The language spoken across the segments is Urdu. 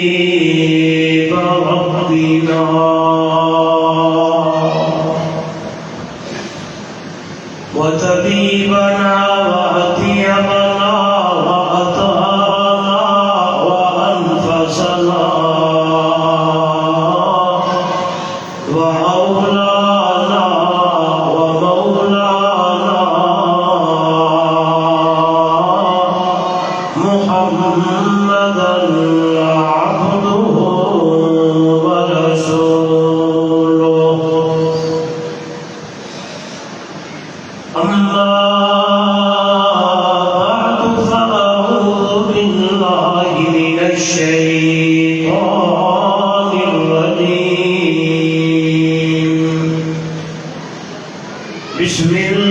وحبيب ربنا وطبيبنا وأطيبنا وأطهرنا وأنفسنا وأولانا ومولانا محمدا عبده ورسوله أما بعد فأعوذ بالله من الشيطان الرجيم بسم الله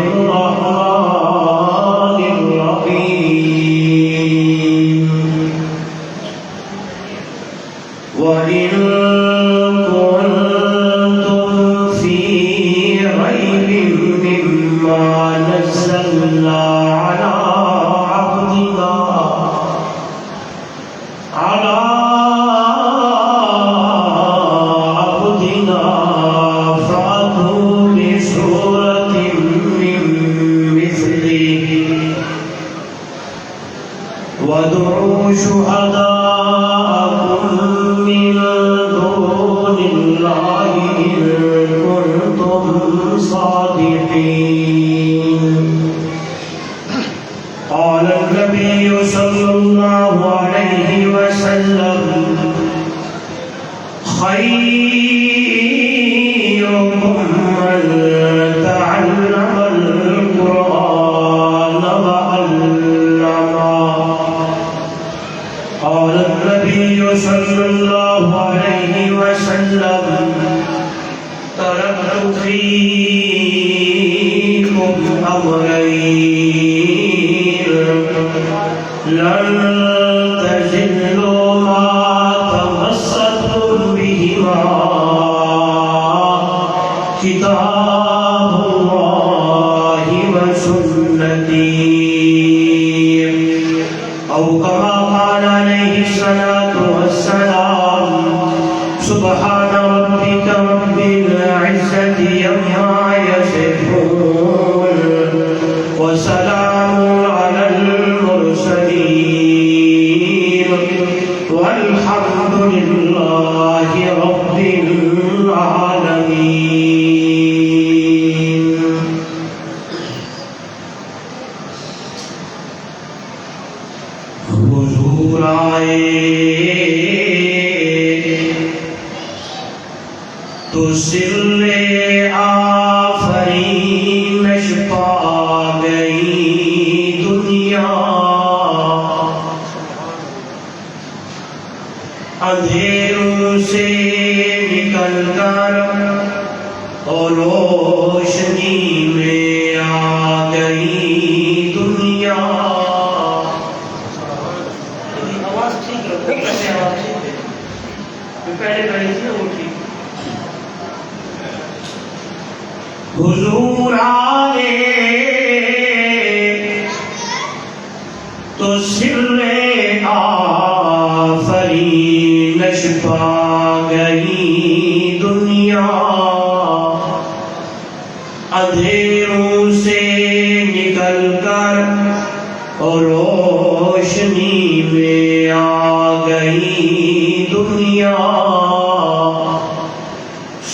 الرحمن الرحيم وإن كنتم في ريب مما نزلنا على عبدنا فأتوا بسورة من مثله وادعوا شهداءكم من دون الله إن كنتم صادقين. قال النبي صلى الله عليه وسلم خيركم من تعلم القرآن وعلمه. قال النبي صلى الله عليه وسلم فيكم أمرين لن تزلوا ما تمسكتم بهما كتاب الله وسنتي أو كما قال عليه الصلاة والسلام سبحان ربك رب العزة عما يصفون وسلام على المرسلين والحمد لله رب العالمين. حضور آئے تو سر آفرینش پا گئی دنیا اندھیروں سے نکل کر اور روشنی میں آ گئی دنیا. آواز ٹھیک ہے کیسے آواز ٹھیک ہے پہلے پہلے سے وہ ٹھیک. حضور آئے تو سر آفرینش پا گئی دنیا اندھیروں سے نکل کر اور روشنی میں آ گئی دنیا.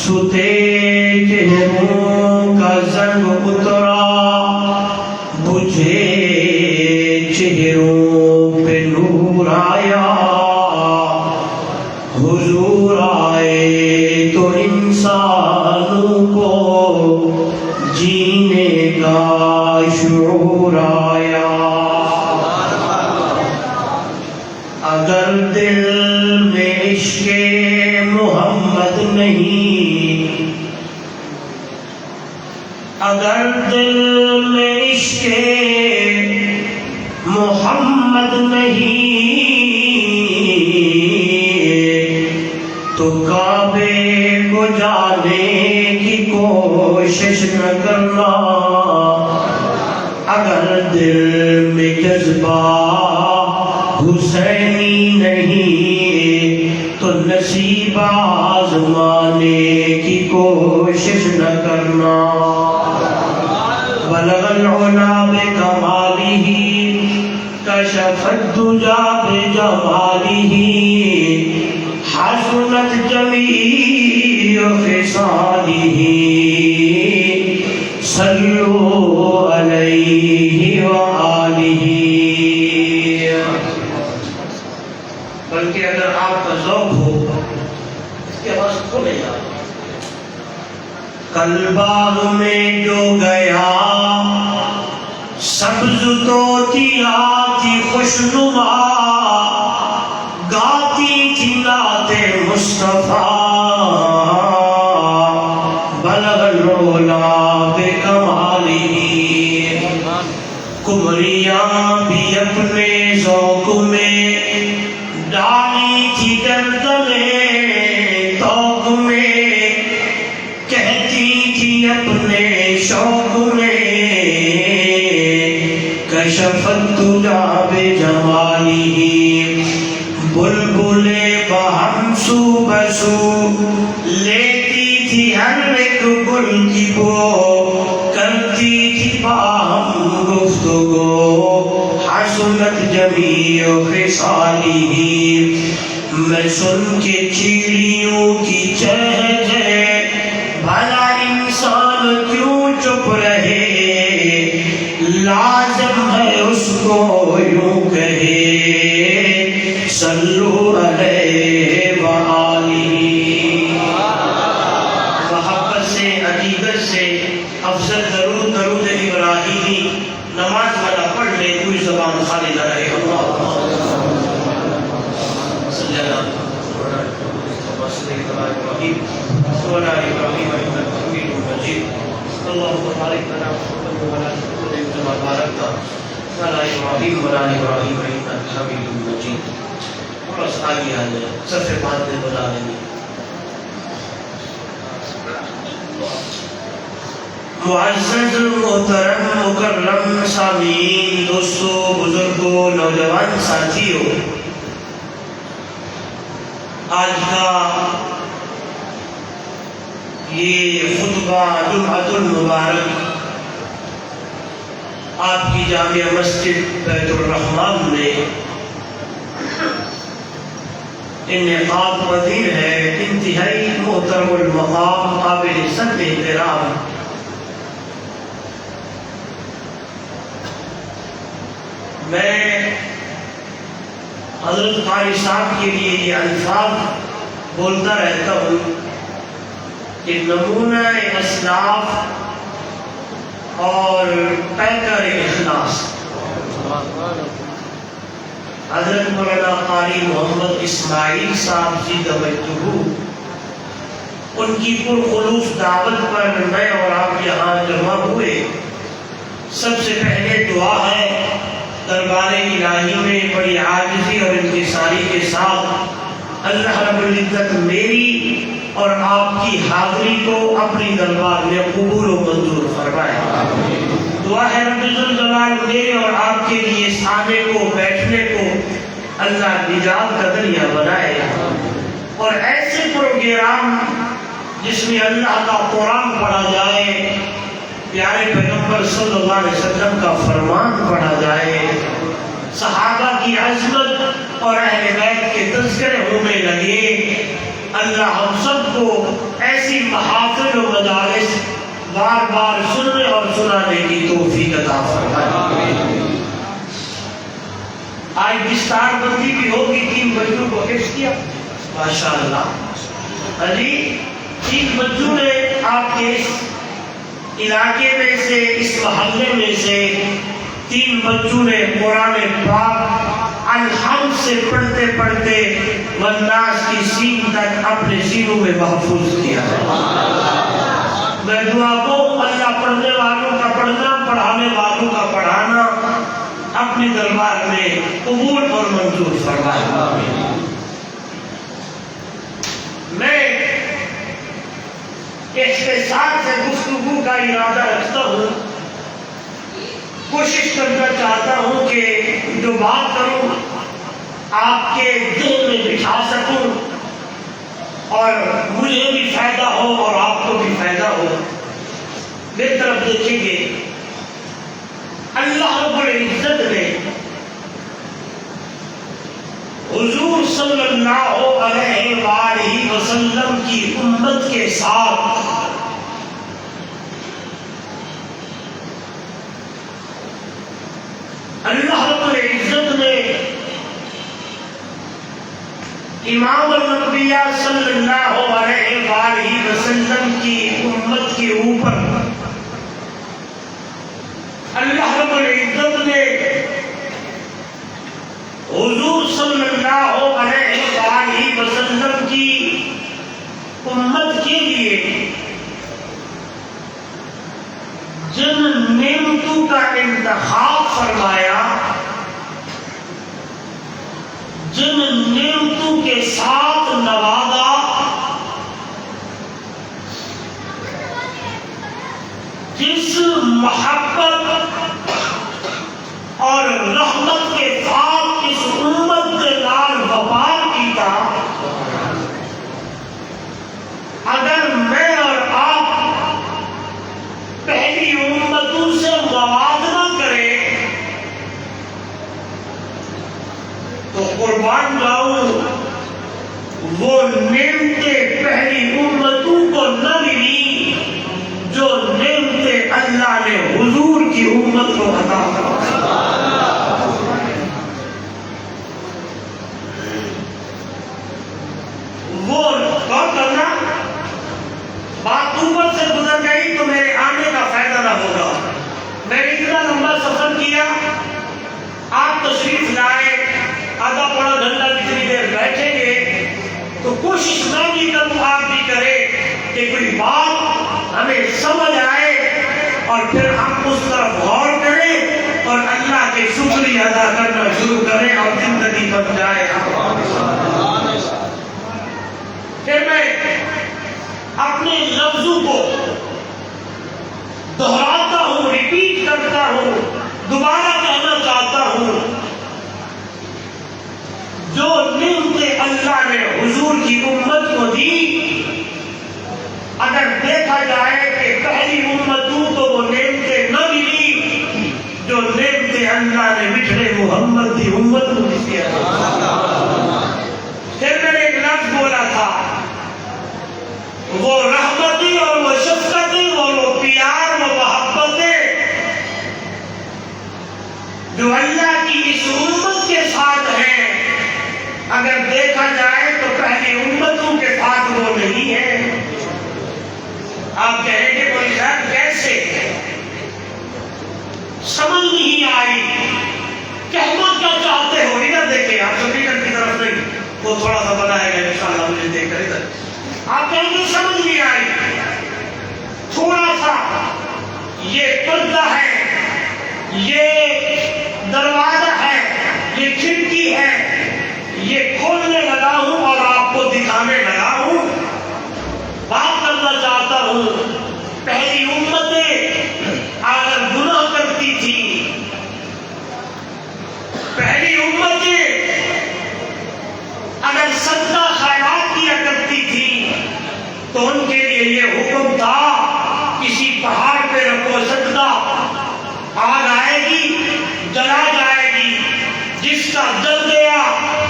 ستے چہروں کا زنگ اترا بجھے چہروں پہ نور آیا. حضور آئے تو انسانوں کو جینے کا شعور آیا. اگر دل میں عشق محمد نہیں اگر دل میں عشق محمد نہیں تو کعبے کو جانے کی کوشش نہ کرنا. اگر دل میں جذبہ حسینی نہیں تو نصیب آزمانے کی کوشش نہ کرنا. بلغ العلا بکمالہ کشف الدجا بجمالہ حسنت جمیع خصالہ صلوا علیہ وآلہ. بلکہ اگر آپ کا ذوق ہو اس کی آواز کھولے جا. کل باغ میں جو گیا سبز طوطیا تھی خوشنما گاتی تھی نعت مصطفیٰ. بلغ العلا بکمالہ کمریاں بھی اپنے ذوق میں ڈالی تھی گردنے توق میں کہتی تھی اپنے شوق میں کشف الدجا بجمالہ. بلبلے بہم سو بسو لیتی تھی ہر ایک گل کی بو کرتی تھی باہم گفتگو حسنت جمیع خصالہ. میں سن کے چیڑیوں کی چہچہ بھلا انسان کیوں چپ رہے لازم ہے اس کو یوں کہے صلو علیہ وآلہ. محبت سے عقیدت سے افضل درود ابراہیمی نماز والا پڑھ لے کوئی زبان خالی نہ رہے. اللہ مجيد اللهم بارك لنا محمد وعلى ال محمد كما باركت على ابراهيم وعلى ال ابراهيم انك حميد مجيد بس آگے آ جائے صف پانچ میں بلا لیں گے معزز محترم مکرم سامعین دوستو بزرگوں نوجوان ساتھیوں آج کا یہ خطبہ جمعۃ المبارک آپ کی جامع مسجد بیت الرحمن میں انعقاد پذیر ہے انتہائی محترم المقام قابل صد احترام میں حضرت قاری صاحب کے لیے یہ الفاظ بولتا رہتا ہوں کہ نمونہ اسلاف اور پیکر اخلاص حضرت مولانا قاری محمد اسماعیل صاحب جی توجہ ان کی پرخلوص دعوت پر میں اور آپ یہاں جمع ہوئے سب سے پہلے دعا ہے دربار الہی میں بڑی عاجزی اور انکساری کے ساتھ اللہ رب العزت میری اور آپ کی حاضری کو اپنی دربار میں قبول و منظور فرمائے دعا ہے رب الجلال میرے اور آپ کے لیے آنے کو بیٹھنے کو اللہ نجات کا ذریعہ بنائے اور ایسے پروگرام جس میں اللہ کا قرآن پڑھا جائے پیارے پیغمبر صلی اللہ علیہ وسلم کا فرمان پڑھا جائے صحابہ کی عظمت اور اہل بیت کے تذکرے ہونے لگے اللہ ہم سب کو ایسی محافل و مجالس بار بار سننے اور سنانے کی توفیق عطا فرمائے آج دستار بندی بھی ہوگی 3 بچوں کو حفظ کیا ماشاءاللہ علی 3 بچوں نے آپ کے اس علاقے میں سے اس محلے میں سے 3 بچوں نے قرآن پاک الحمد سے پڑھتے پڑھتے والناس کی سین تک اپنے سینوں میں محفوظ کیا میں دعا کو اللہ پڑھنے والوں کا پڑھنا پڑھانے والوں کا پڑھانا اپنے دربار میں قبول اور منظور فرمائے میں اختصار سے گفتگو کا ارادہ رکھتا ہوں کوشش کرنا چاہتا ہوں کہ جو بات کروں آپ کے دل میں بٹھا سکوں اور مجھے بھی فائدہ ہو اور آپ کو بھی فائدہ ہو میری طرف دیکھیں گے اللہ رب العزت نے حضور صلی اللہ علیہ وآلہ وسلم کی امت کے ساتھ اللہ رب العزت نے امام الانبیاء صلی اللہ علیہ وآلہ وسلم کی امت کے اوپر اللہ رب العزت نے حضور صلی اللہ علیہ وآلہ وسلم کی امت کے لیے جن نعمتوں کا انتخاب فرمایا جن نعمتوں کے ساتھ نوازا جس محبت اور رحمت کے ساتھ اس امت کے نال وفا کیتا اگر میں اور آپ پہلی امتوں سے موازنہ کریں تو قربان جاؤں وہ نعمتیں پہلی امتوں کو نہ ملی جو نعمتیں اللہ نے حضور کی امت کو عطا فرمائی وہ غور کرنا بات اوپر سے گزر گئی تو میرے آنے کا فائدہ نہ ہوگا میں نے اتنا لمبا سفر کیا آپ تشریف لائے آدھا پونا گھنٹہ کتنی دیر بیٹھیں گے تو کوشش میں بھی کروں آپ بھی کریں کہ کوئی بات ہمیں سمجھ پھر میں اپنے لفظوں کو دہراتا ہوں، ریپیٹ کرتا ہوں، دوبارہ کہنا چاہتا ہوں، جو نعمتیں اللہ نے حضور کی امت کو دی، اگر دیکھا جائے کہ پہلی امتوں کو وہ نعمتیں نہ ملی جو نعمتیں اللہ نے بچھڑے محمد کی امت کو دی۔ پھر میں نے ایک لفظ بولا تھا، وہ رحمتیں اور وہ شفقتیں اور وہ پیار، وہ محبتیں جو اللہ کی اس امت کے ساتھ ہیں، اگر دیکھا جائے تو پہلی امتوں کے ساتھ وہ نہیں ہے۔ آپ کہیں گے کوئی صاحب کیسے؟ سمجھ نہیں آئی، کہنا کیا چاہتے ہو؟ ادھر دیکھیں، آپ سپیکر کی طرف نہیں، وہ تھوڑا سا بنائے گا انشاءاللہ، مجھے دیکھ کر ادھر۔ آپ کہیں گے سمجھ نہیں آئی، تھوڑا سا یہ پردہ ہے، یہ دروازہ ہے، یہ کھڑکی ہے، یہ کھولنے لگا ہوں اور آپ کو دکھانے لگا ہوں، بات کرنا چاہتا ہوں۔ پہلی امتیں اگر گناہ کرتی تھی، پہلی امتیں اگر صدقہ خیرات کیا کرتی تھی تو ان کے لیے یہ حکم تھا کسی پہاڑ پہ رکھو صدقہ، آگ آئے گی، جلا جائے گی، جس کا جل گیا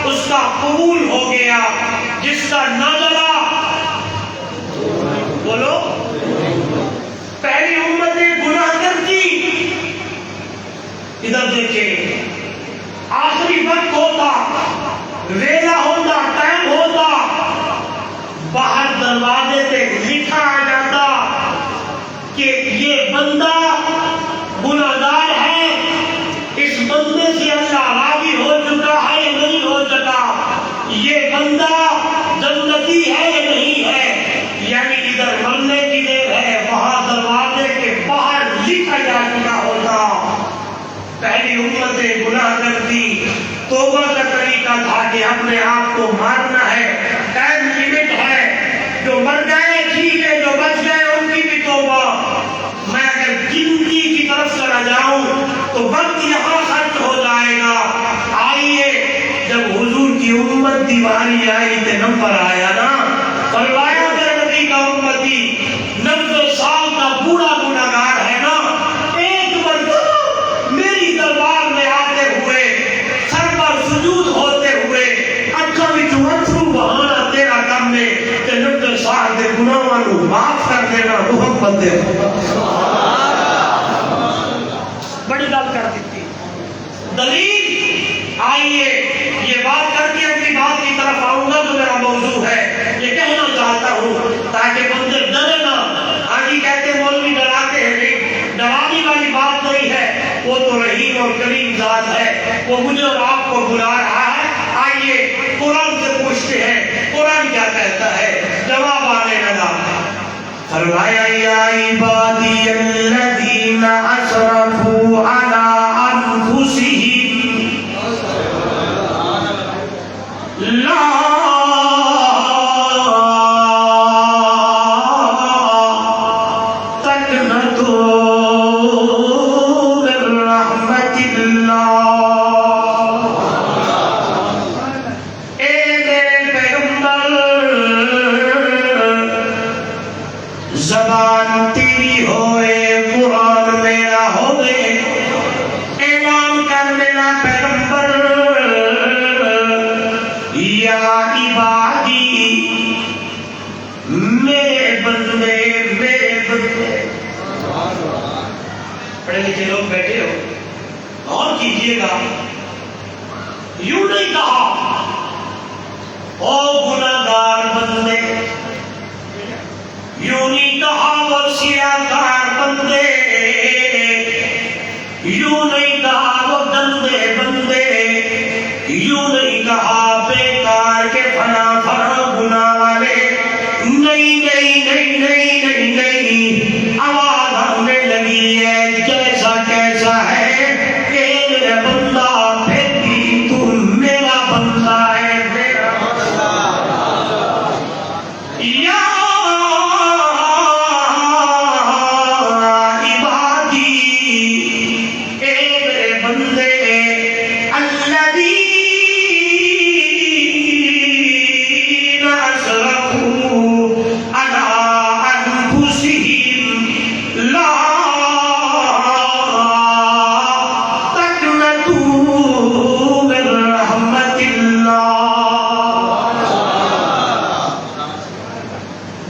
اس کا قبول ہو گیا، جس کا نہ جلا بولو۔ پہلی امتیں گناہ کرتی، ادھر دیکھیں، آخری وقت ہوتا، ویلا ہوتا، ٹائم ہوتا، باہر دروازے پہ لکھا آ جاتا کہ یہ بندہ گناہگار ہے، اس بندے سے اللہ راضی ہو چکا ہے یا نہیں ہو چکا، یہ بندہ جنتی ہے یا نہیں ہے، یعنی ادھر مرنے کی دیر ہے، وہاں دروازے کے باہر لکھا جا چکا ہوتا۔ پہلی امتیں گناہ کرتی، توبہ کا طریقہ تھا کہ اپنے آپ کو مارنا ہے، ٹائم لیمٹ ہے، جو مر گئے ٹھیک ہے، جو بچ گئے ان کی بھی توبہ۔ میں اگر گنتی کی طرف چلا جاؤں تو وقت یہاں خرچ ہو جائے گا۔ آئیے، جب حضور کی امت کی باری آئی تو نمبر آیا نا، فرمایا میرے نبی کا امتی 90 سال کا بوڑھا گناہگار ہے نا، ایک مرتبہ میری دربار میں آتے ہوئے، سر پر سجود ہوتے ہوئے، اکھا وچوں اتھرو بہانا تیرا کم نے تے 90 سال دے گناہاں نوں معاف کر دینا محمد دے۔ بڑی گل کر دیتی دلیل۔ آئیے، یہ بات کر کے اپنی بات کی طرف آؤں گا، جو میرا موضوع ہے یہ کہنا چاہتا ہوں تاکہ بندے ڈرے نہ۔ آگے کہتے مولوی ڈراتے ہیں، نہیں، ڈرانے والی بات نہیں ہے، وہ تو رحیم اور کریم ذات ہے، وہ مجھے اور آپ کو بلا رہا ہے۔ آئیے قرآن سے پوچھتے ہیں قرآن کیا کہتا ہے، جواب آنے لگا۔ فرمایا یا عبادی الذین اسرفوا علی انفسہم لا زبان تیری ہوئے، قرآن میرا ہوئے، اعلان کر میرا پیغمبر، یا عبادی، میرے بندے، میرے بندے۔ پڑھے لکھے لوگ بیٹھے ہو، اور کیجئے گا، یوں نہیں کہا او گناہگار بندے، یوں نہیں کہا وہ سیاہکار بندے، یوں نہیں کہا وہ گندے بندے، یوں نہیں کہا بیکار کے فنا فنا گناہ والے۔ نہیں نہیں نہیں نہیں نہیں نہیں، آواز آنے لگی ہے، کیسا کیسا ہے کہ میرا بندہ، پھر بھی تم میرا بندہ ہے، میرا بندہ۔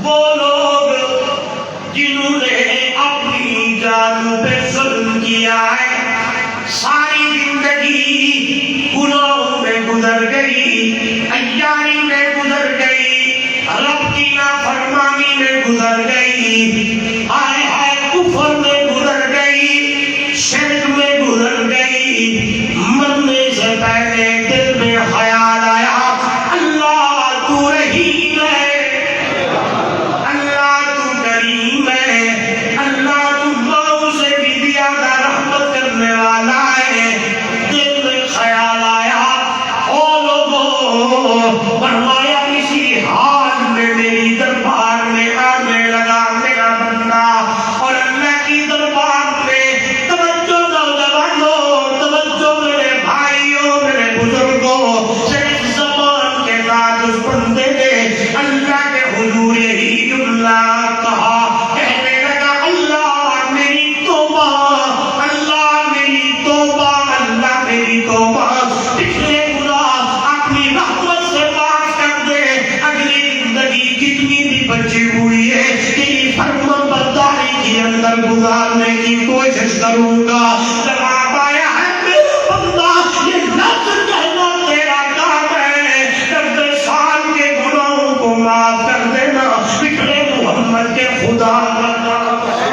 وہ لوگ جنہوں نے اپنی جان پہ ظلم کیا ہے، ساری زندگی گناہوں میں گزر گئی، عیاری میں گزر گئی، رب کی نافرمانی میں گزر گئی، ہائے ہائے کفر میں گزر گئی، شرک میں گزر گئی، مرنے سے پہلے دل میں خیال آیا اللہ تو رحیم ہے، اللہ تو کریم ہے، اللہ تو ماؤں سے بھی زیادہ رحمت کرنے والا ہے، دل میں خیال آیا او لوگوں، فرمایا اسی حال میں میری دربار میں آنے لگا میرا بندہ، اور اللہ کی دربار میں توجہ نوجوانوں، توجہ میرے بھائیوں، میرے بزرگوں، صرف زبان کے ساتھ اس بندے نے اللہ کے حضور یہی جملہ کہا، کہنے لگا اللہ میری توبہ، اللہ میری توبہ، اللہ میری توبہ، پچھلے گناہ اپنی رحمت سے معاف کر دے، اگلی زندگی جتنی بھی بچی ہوئی ہے تیری فرما برداری کے اندر گزارنے کی کوشش کروں گا۔ جواب آیا ہے میرے بندہ یہ لفظ کہنا تیرا کام ہے، 90 سال کے گناہوں کو معاف کر دینا پچھلے محمد کے خدا کا نام ہے۔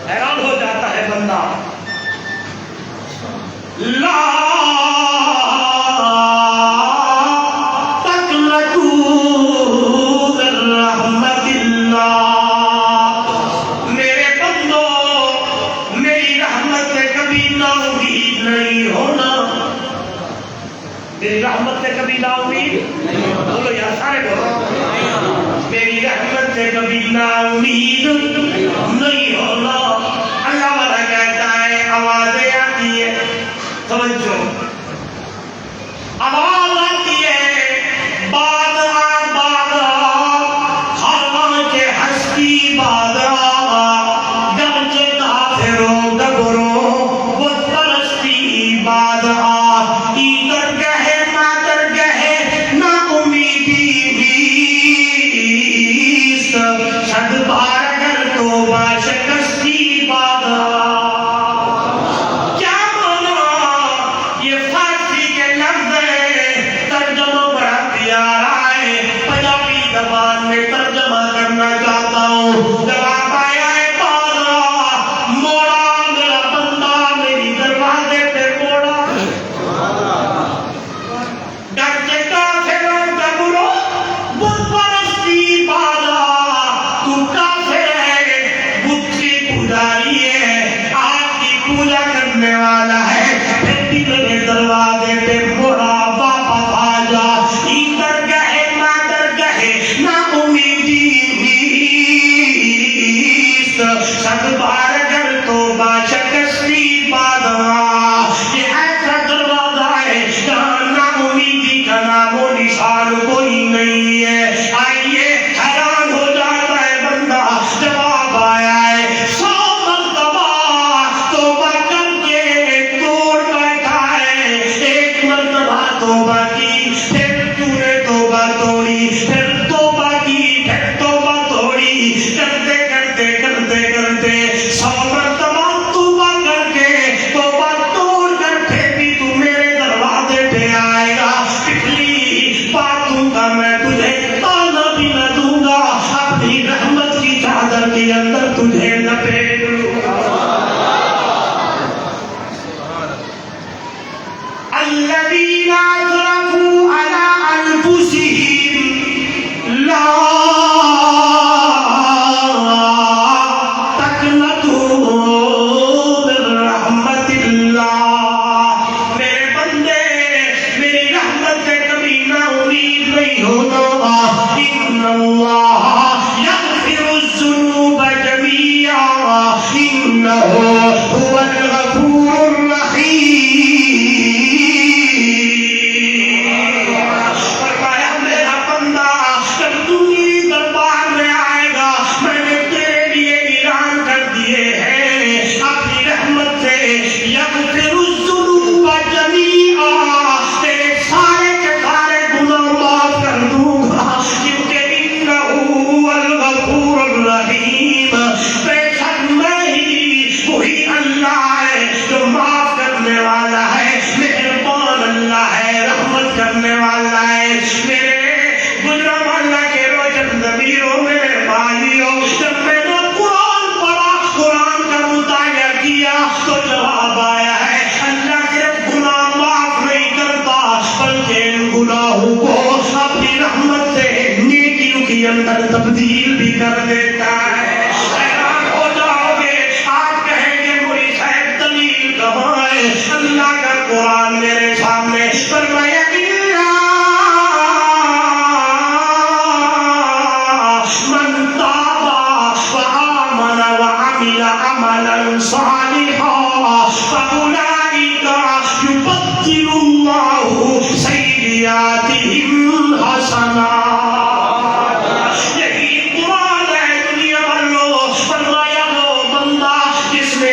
حیران ہو جاتا ہے بندہ، لا تقنطوا من رحمت اللہ، میرے بندو میری رحمت سے کبھی نا امید نہیں ہونا، میری رحمت سے کبھی نا امید نہیں ہونا، بولو یار سارے بولو، میری رحمت سے کبھی نا امید نہیں ہونا۔ اللہ والا کہتا ہے آوازیں آتی ہے، توجہ آواز آتی ہے، باد آ باد آ، خانہ کے ہستی باد آ، گرچہ کافروں گبروں وہ پرستی باد آ، ایدر گہے مادر گہے نا امیدی بیست، صد بار اگر توبہ شکستی باد آ۔ کیا مانا؟ یہ فارسی کے لفظ ہے، ترجمہ بڑا پیارا ہے، پنجابی زبان میں ترجمہ کرنا چاہتا ہوں۔ جواب آیا ہے بادہ موڑا میرا بندہ میری دروازے پہ موڑا، گرچہ کافروں گبروں بت پرستی بادہ، تو کافر ہے، بت کی پجاری ہے، آگ کی پوجا کرنے والا ہے، پھر بھی میرے دروازے پہ موڑا واپس آ جا، ایدر گہے مادر گہے نا امیدی بیست، صد بار اگر توبہ شکستی بادہ، یہ ایسا دروازہ ہے جہاں نا امیدی کا نام و نشان کوئی نہیں ہے۔ آئیے حیران ہو جاتا ہے بندہ، جواب آیا ہے 100 مرتبہ توبہ کر کے توڑ بیٹھا ہے، ایک مرتبہ توبہ کی پھر تو نے توبہ توڑی، پھر توبہ کی پھر توبہ توڑی، کرتے کرتے کرتے کرتے 100 مرتبہ توبہ کر کے توبہ توڑ کر پھر بھی تو میرے دروازے پہ آئے گا، پچھلی باتوں کا میں تجھے تانا بھی نہ دوں گا، اپنی رحمت کی چادر کے اندر تجھے لپیٹ لوں گا۔ الذین اسرفوا علی انفسہم لا تقنطوا من رحمت اللہ، میرے بندے میری رحمت سے کبھی نا امید نہیں ہونا، ان اللہ یغفر الذنوب جميعا کے اندر تبدیل بھی کر دیتا ہے. حیران ہو جاؤ گے, آپ کہیں گے مولوی صاحب دلیل کہاں ہے؟ اللہ کا قرآن میرے سامنے. فرمایا من تاب وآمن وعمل عملا صالحا فأولئك يبدل الله سيئاتهم حسنات. یہی قرآن ہے دنیا بھر لو. فرمایا وہ بندہ جس نے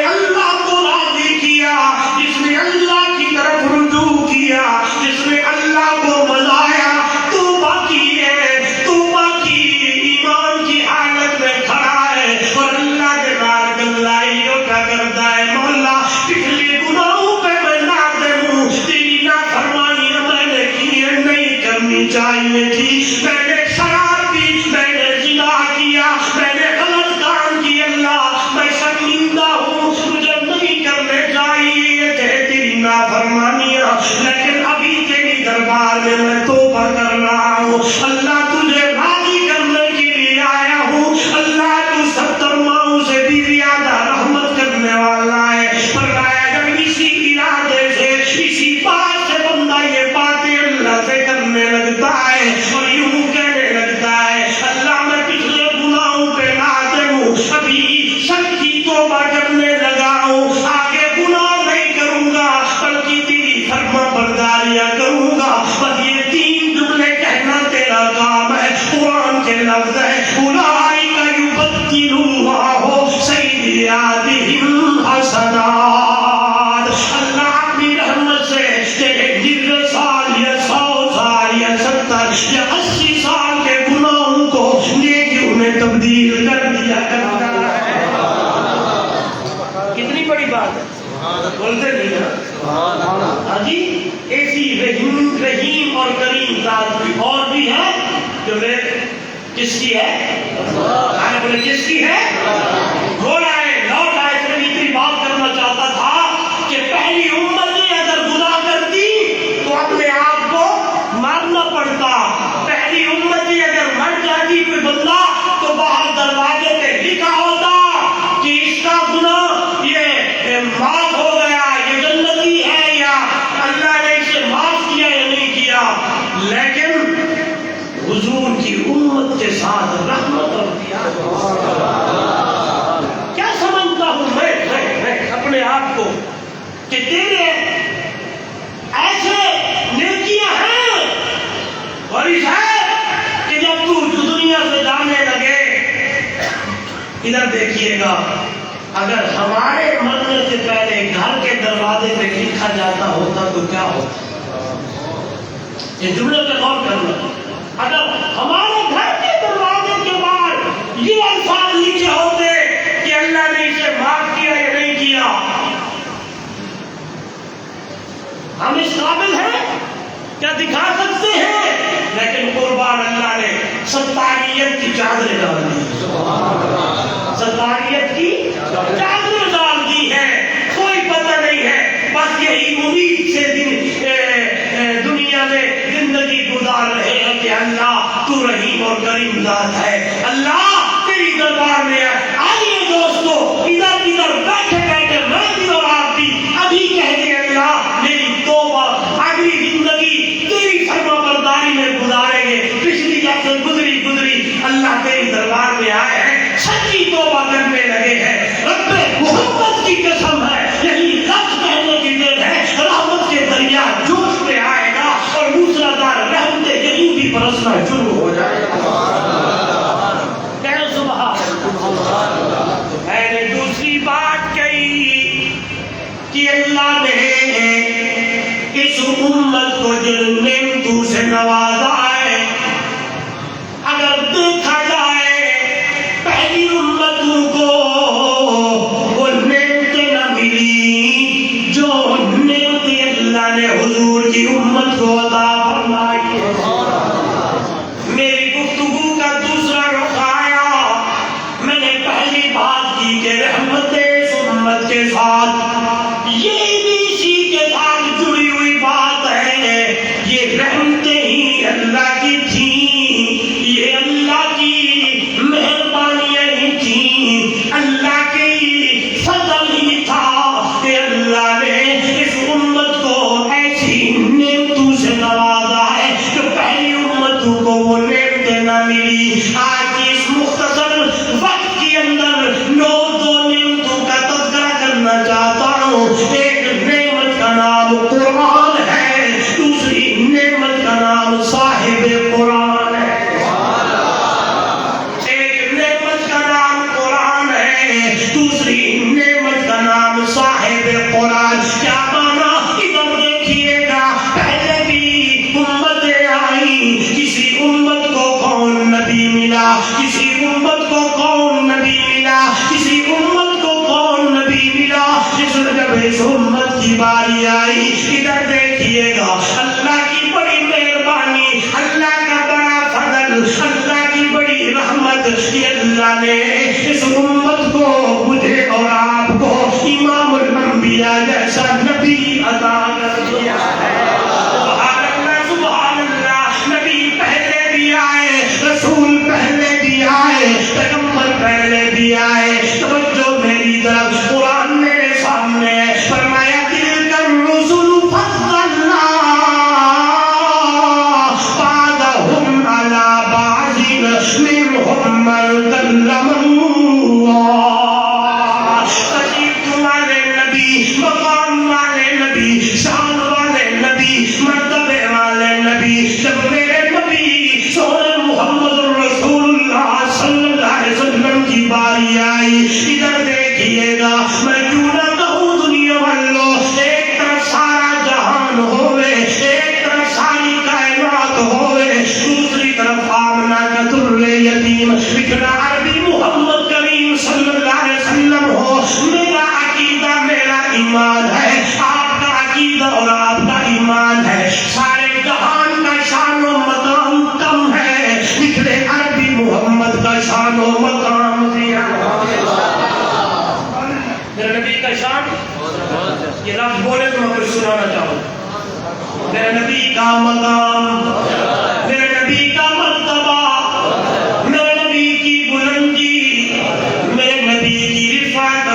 اللہ کو راضی کیا, جس نے اللہ کی طرف رجوع کیا, جس نے اللہ کو مزایا, توبہ کی ہے, توبہ کی ایمان کی حالت میں کھڑا ہے اور اللہ کے نال گلائیوں کا کرتا ہے. مولا پچھلے گناہوں پہ میں نادم ہوں, تیری نافرمانی میں نے کی ہے, نہیں کرنی چاہیے تھی, میں نے شراب پی, میں نے زنا کیا, میں نے غلط کام کیا, اللہ میں شرمندہ ہوں, مجھے نہیں کرنے چاہیے تھے تیری نافرمانیاں, لیکن ابھی تیری دربار میں میں توبہ کر رہا ہوں. اللہ تجھے راضی کرنے کے لیے آیا ہوں. اللہ تو 70 ماؤں سے بھی زیادہ رحمت کرنے والا ہے. فرمایا جب اسی ارادے سے, اسی بات سے بندہ یہ باتیں اللہ سے کرنے لگتا ہے اور یوں کہنے لگتا ہے اللہ میں پچھلے گناہوں پہ نادم ہوں, ابھی سچی توبہ کرنے لگا ہوں, آگے گناہ نہیں کروں گا بلکہ تیری فرما برداریاں کروں گا. بس یہ 3 جملے کہنا تیرا کام ہے. قرآن کے لفظ ہے اولئک یبدل اللہ سیئاتہم حسنات. اللہ اپنی رحمت سے تیرے 90 سال یا 100 سال یا 70 یا 80 سال کے گناہوں کو نیکیوں میں تبدیل کر دیا کرتا ہے. کتنی بڑی بات ہے, بولتے نہیں نا. ہاں جی, ایسی رحیم اور کریم ذات اور بھی ہے جو کس کی ہے؟ بولے کس کی ہے؟ لوٹ آئے صرف اتنی بات کرنا چاہتا تھا کہ پہلی امت اگر گناہ کرتی تو اپنے آپ کو مارنا پڑتا. پہلی امت اگر مر جاتی کوئی بندہ تو باہر دروازے پہ لکھا ہوتا کہ اس کا گناہ یہ معاف ہو گیا, یہ جنتی ہے, یا اللہ نے اسے معاف کیا یا نہیں کیا. لیکن حضور کی امت کے ساتھ رحمت اور کیا سمجھتا ہوں میں اپنے آپ کو کہ تیرے ایسے نیکیاں ہیں اور اس ہے کہ جب تو دنیا سے جانے لگے, ادھر دیکھیے گا, اگر ہمارے مرنے سے پہلے گھر کے دروازے پہ لکھا جاتا ہوتا تو کیا ہوتا؟ یہ جملے پہ غور کرنا. اگر ہمارے گھر کے دروازے کے باہر یہ الفاظ لکھے ہوتے کہ اللہ نے اسے معاف کیا یا نہیں کیا, ہم اس قابل ہیں کیا دکھا سکتے ہیں؟ لیکن قربان اللہ نے ستاریت کی چادریں ڈال دی, ستاریت کی چادریں ڈال دی ہے. کوئی پتہ نہیں ہے, بس یہی امید سے دنیا میں زندگی گزار رہے ہیں کہ اللہ تو رحیم اور کریم ذات ہے. اللہ تیری دربار میں آئیے دوستو, ادھر بیٹھے بیٹھے میں بھی اور آپ بھی ابھی کہتے ہیں اللہ میری توبہ, اگلی زندگی تیری فرما برداری میں گزاریں گے. پچھلی جب سے گزری اللہ تیری دربار میں آئے ہیں, سچی توبہ کرنے لگے ہیں. رب محمد کی قسم ہے, یہی لفظ کہنے کی دیر ہے, رحمت کے دریا جوش میں آئے گا اور موسلادھار رحمتیں یہیں بھی برسنا شروع ہو جائے گا. میں نے دوسری بات کہی کہ اللہ نے اس امت کو جن نعمتوں سے نوازا ہے, اگر دیکھا جائے پہلی امتوں کو وہ نعمتیں نہ ملی جو نعمتیں اللہ نے حضور کی امت کو عطا فرمائی ہے. میری گفتگو کا دوسرا رخ آیا, میں نے پہلی بات کی کہ رحمت اس امت کے ساتھ, یہ بھی اسی کے ساتھ جڑی ہوئی بات ہے. یہ باری آئی. ادھر دیکھیے گا اللہ کی بڑی مہربانی, اللہ کا بڑا فضل, اللہ کی بڑی رحمت. یہ اللہ نے اس امت کو, مجھے اور آپ کو امام الانبیاء جیسا نبی عطا کر دیا ہے. سبحان اللہ سبحان اللہ. نبی پہلے بھی آئے, رسول پہلے بھی آئے, پیغمبر پہلے بھی آئے. توجہ میری طرف, قرآن میرے سامنے ہے. فرمایا تلک الرسل فضلنا بعضهم على بعض منهم من كلم اللہ. تشریف والے نبی, مقام والے نبی, شان والے نبی, مرتبے والے نبی. جب میرے نبی سونے محمد رسول اللہ صلی اللہ علیہ وسلم کی باری آئی, ادھر دیکھیے گا, میں کیوں نہ کہوں دنیا والوں, ایک طرف سارا جہان ہوئے, ایک طرف ساری کائنات ہوئے, دوسری طرف آمنہ کا در یتیم بکھرا عربی محمد کریم صلی اللہ علیہ وسلم ہو. میرا عقیدہ, میرا ایمان ہے, آپ کا عقیدہ اور آپ کا ایمان ہے. سارے جہان کا شان و مقام کم ہے, بکھرے عربی محمد کا شان و مقام زیادہ. میرے نبی کا شان, یہ لفظ بولے تو میں کچھ سنانا چاہوں. میرے نبی کا مقام, میرے نبی کا مرتبہ, میرے نبی کی بلندی, میرے نبی کی رفعت.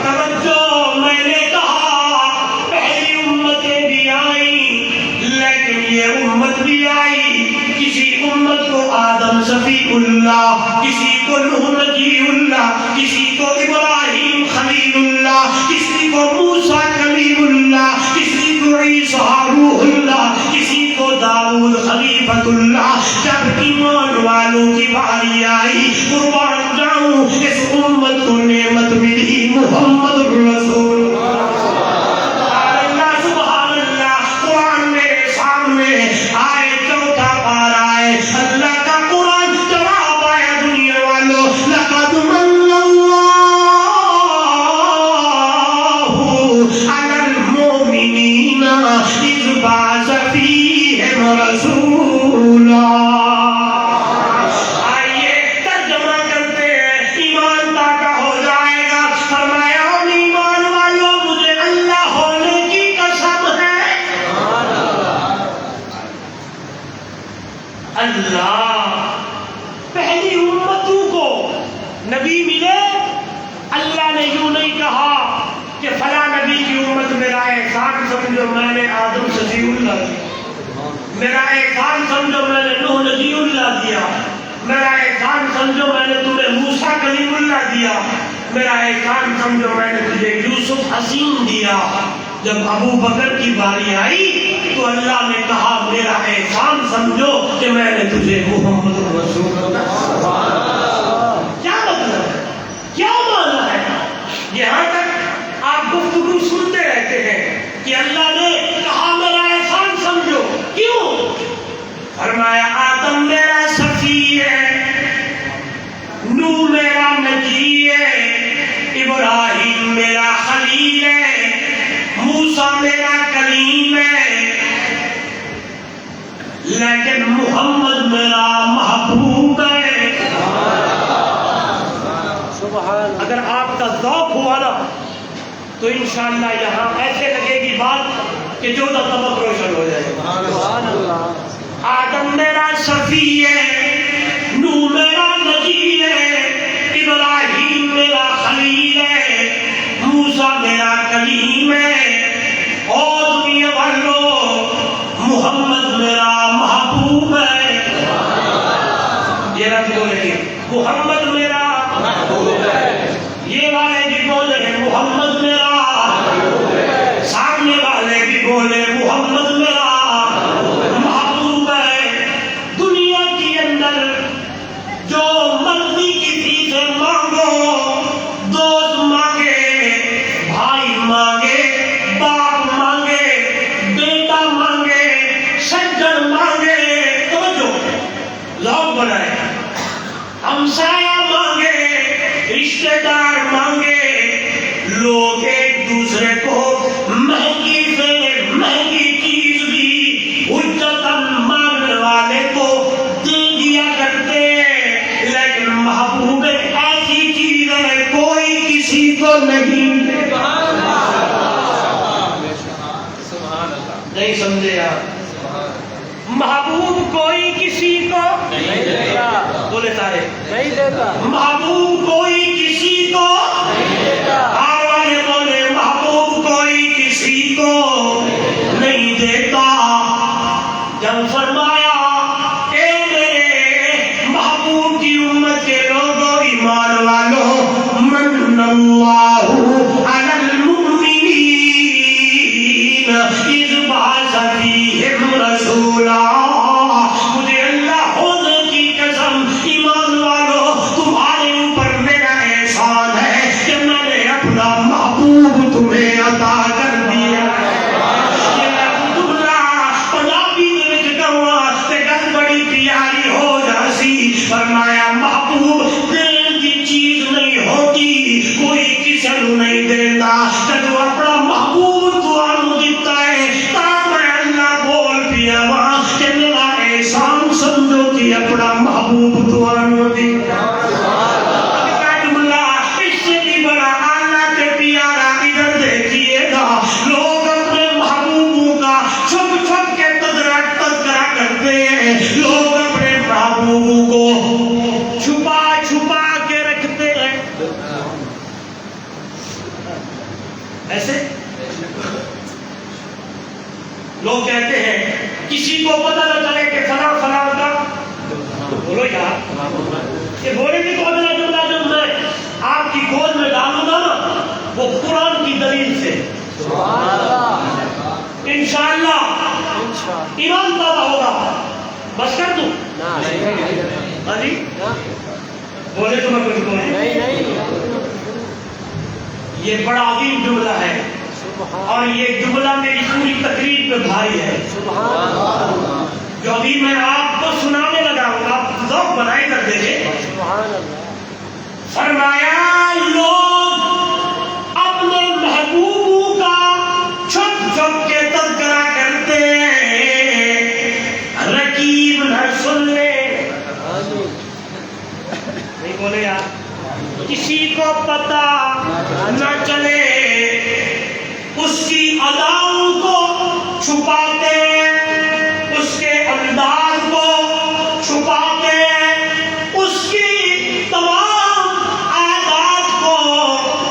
توجہ, میں نے کہا پہلی امتیں بھی آئیں, لیکن یہ امت بھی آئی. کسی امت کو آدم صفی اللہ, کسی کو نوح نجی اللہ, کسی کو ابراہیم خلیل اللہ, کسی کو موسیٰ کلیم اللہ, کسی کو عیسیٰ روح اللہ, کسی کو داؤد خلیفۃ اللہ. جب ایمان والوں کی باری آئی, قربان جاؤں اس امت کو نعمت ملی محمد رسول اللہ. سبحان اللہ. قرآن میرے سامنے آئے, چوتھا پارہ ہے, اللہ کا قرآن جواب آیا دنیا والوں. لقد من اللہ علی المؤمنین اذ بعث فیہم رسولا. آئیے ترجمہ کرتے ہیں, ایمان تاکہ ہو جائے گا. فرمایا ایمان والوں, مجھے اللہ ہونے کی قسم ہے. اللہ پہلی امتوں کو نبی ملے, اللہ نے یوں نہیں کہا کہ فلاں نبی کی امت میرا احسان سمجھو میں نے آدم صفی اللہ دیا, میرا احسان سمجھو میں نے نوح نجی اللہ دیا, میرا احسان سمجھو میں نے تمہیں موسیٰ کلیم اللہ دیا, میرا احسان سمجھو میں نے تجھے یوسف حسین دیا. جب ابو بکر کی باری آئی تو اللہ نے کہا میرا احسان سمجھو کہ میں نے تجھے محمد رسول اللہ. کیا مطلب ہے, کیا معنی ہے؟ یہاں تک آپ گفتگو سنتے رہتے ہیں کہ اللہ نے کہا میرا احسان سمجھو. کیوں؟ فرمایا آدم میرا صفی ہے, نوح میرا نجی ہے, ابراہیم میرا خلیل ہے, موسیٰ میرا کلیم ہے, لیکن محمد میرا محبوب ہے. اگر آپ کا ذوق ہوا نا تو انشاءاللہ یہاں ایسے لگے گی بات کہ جو طبق روشن ہو جائے. آدم میرا صفی ہے, نوح میرا نجی ہے, ابراہیم میرا خلیل ہے, موسیٰ میرا کلیم ہے, اور دنیا والوں محمد میرا محبوب ہے. یہ رب بولے گے محمد میرا محبوب ہے, یہ والے بھی بولے محمد میرا محبوب ہے, سامنے والے بھی بولے محمد میرا محبوب ہے. دنیا کے اندر جو مرضی کسی سے مانگو, دوست مانگے, بھائی مانگے, باپ مانگے, بیٹا مانگے, سجن مانگے, توجہ لوگ بنائے, ہمسایہ مانگے, رشتہ دار مانگے, لوگ ایک دوسرے کو مہنگی نہیں نہیں سمجھے آپ؟ محبوب کوئی کسی کو نہیں دیتا، بولے سارے نہیں دیتا، محبوب کوئی کسی کو نہیں دیتا، آوازیں بولے محبوب کوئی کسی کو نہیں دیتا۔ جب فرمایا اے میرے محبوب کی امت کے لوگوں ایمان والوں، من اللہ علی المؤمنین اذ بعث فیہم رسولا، مجھے اللہ ہونے کی قسم ایمان والوں تمہارے اوپر میرا احسان ہے کہ میں نے اپنا محبوب تمہیں عطا کر دیا۔ فرمایا محبوب دین کی چیز نہیں ہوتی، کوئی کسی نو نہیں دیتا، جدو اپنا محبوب تمہوں دیتا ہے تا میں اللہ بول پیا وہاں کہ میرا احسان سمجھو کہ اپنا محبوب تمہوں دیتا۔ اس سے بھی بڑا اللہ کے پیارا ادھر دیکھیے گا، لوگ اپنے محبوبوں کا چھپ چھپ کے تذکرہ کرتے ہیں، لوگ اپنے محبوبوں کو چھپا چھپا کے رکھتے ہیں۔ ایسے لوگ کہتے ہیں کسی کو پتہ نہ چلے کہ فلاں فلاں کا، بولو یار کہ بولے گی تو میرا جملہ جب میں آپ کی گود میں ڈالوں گا نا وہ قرآن کی دلیل سے انشاءاللہ ایمان پیدا ہوگا۔ بس کر دوں ہاں جی بولے تو میں کچھ بولے، یہ بڑا عظیم جملہ ہے اور یہ جملہ میری پوری تقریر پہ بھاری ہے جو ابھی میں آپ کو سنانے لگا ہوں، آپ ذوق بنائے کر دیکھیں۔ فرمایا لوگ اپنے محبوبوں کا چھپ چھپ کے تذکرہ کرتے ہیں، رقیب نہ سن لے، نہیں بولے یار، کسی کو پتا نہ چلے، اس کی اداؤں کو چھپاتے، اس کے انداز کو چھپاتے، اس کی تمام عادات کو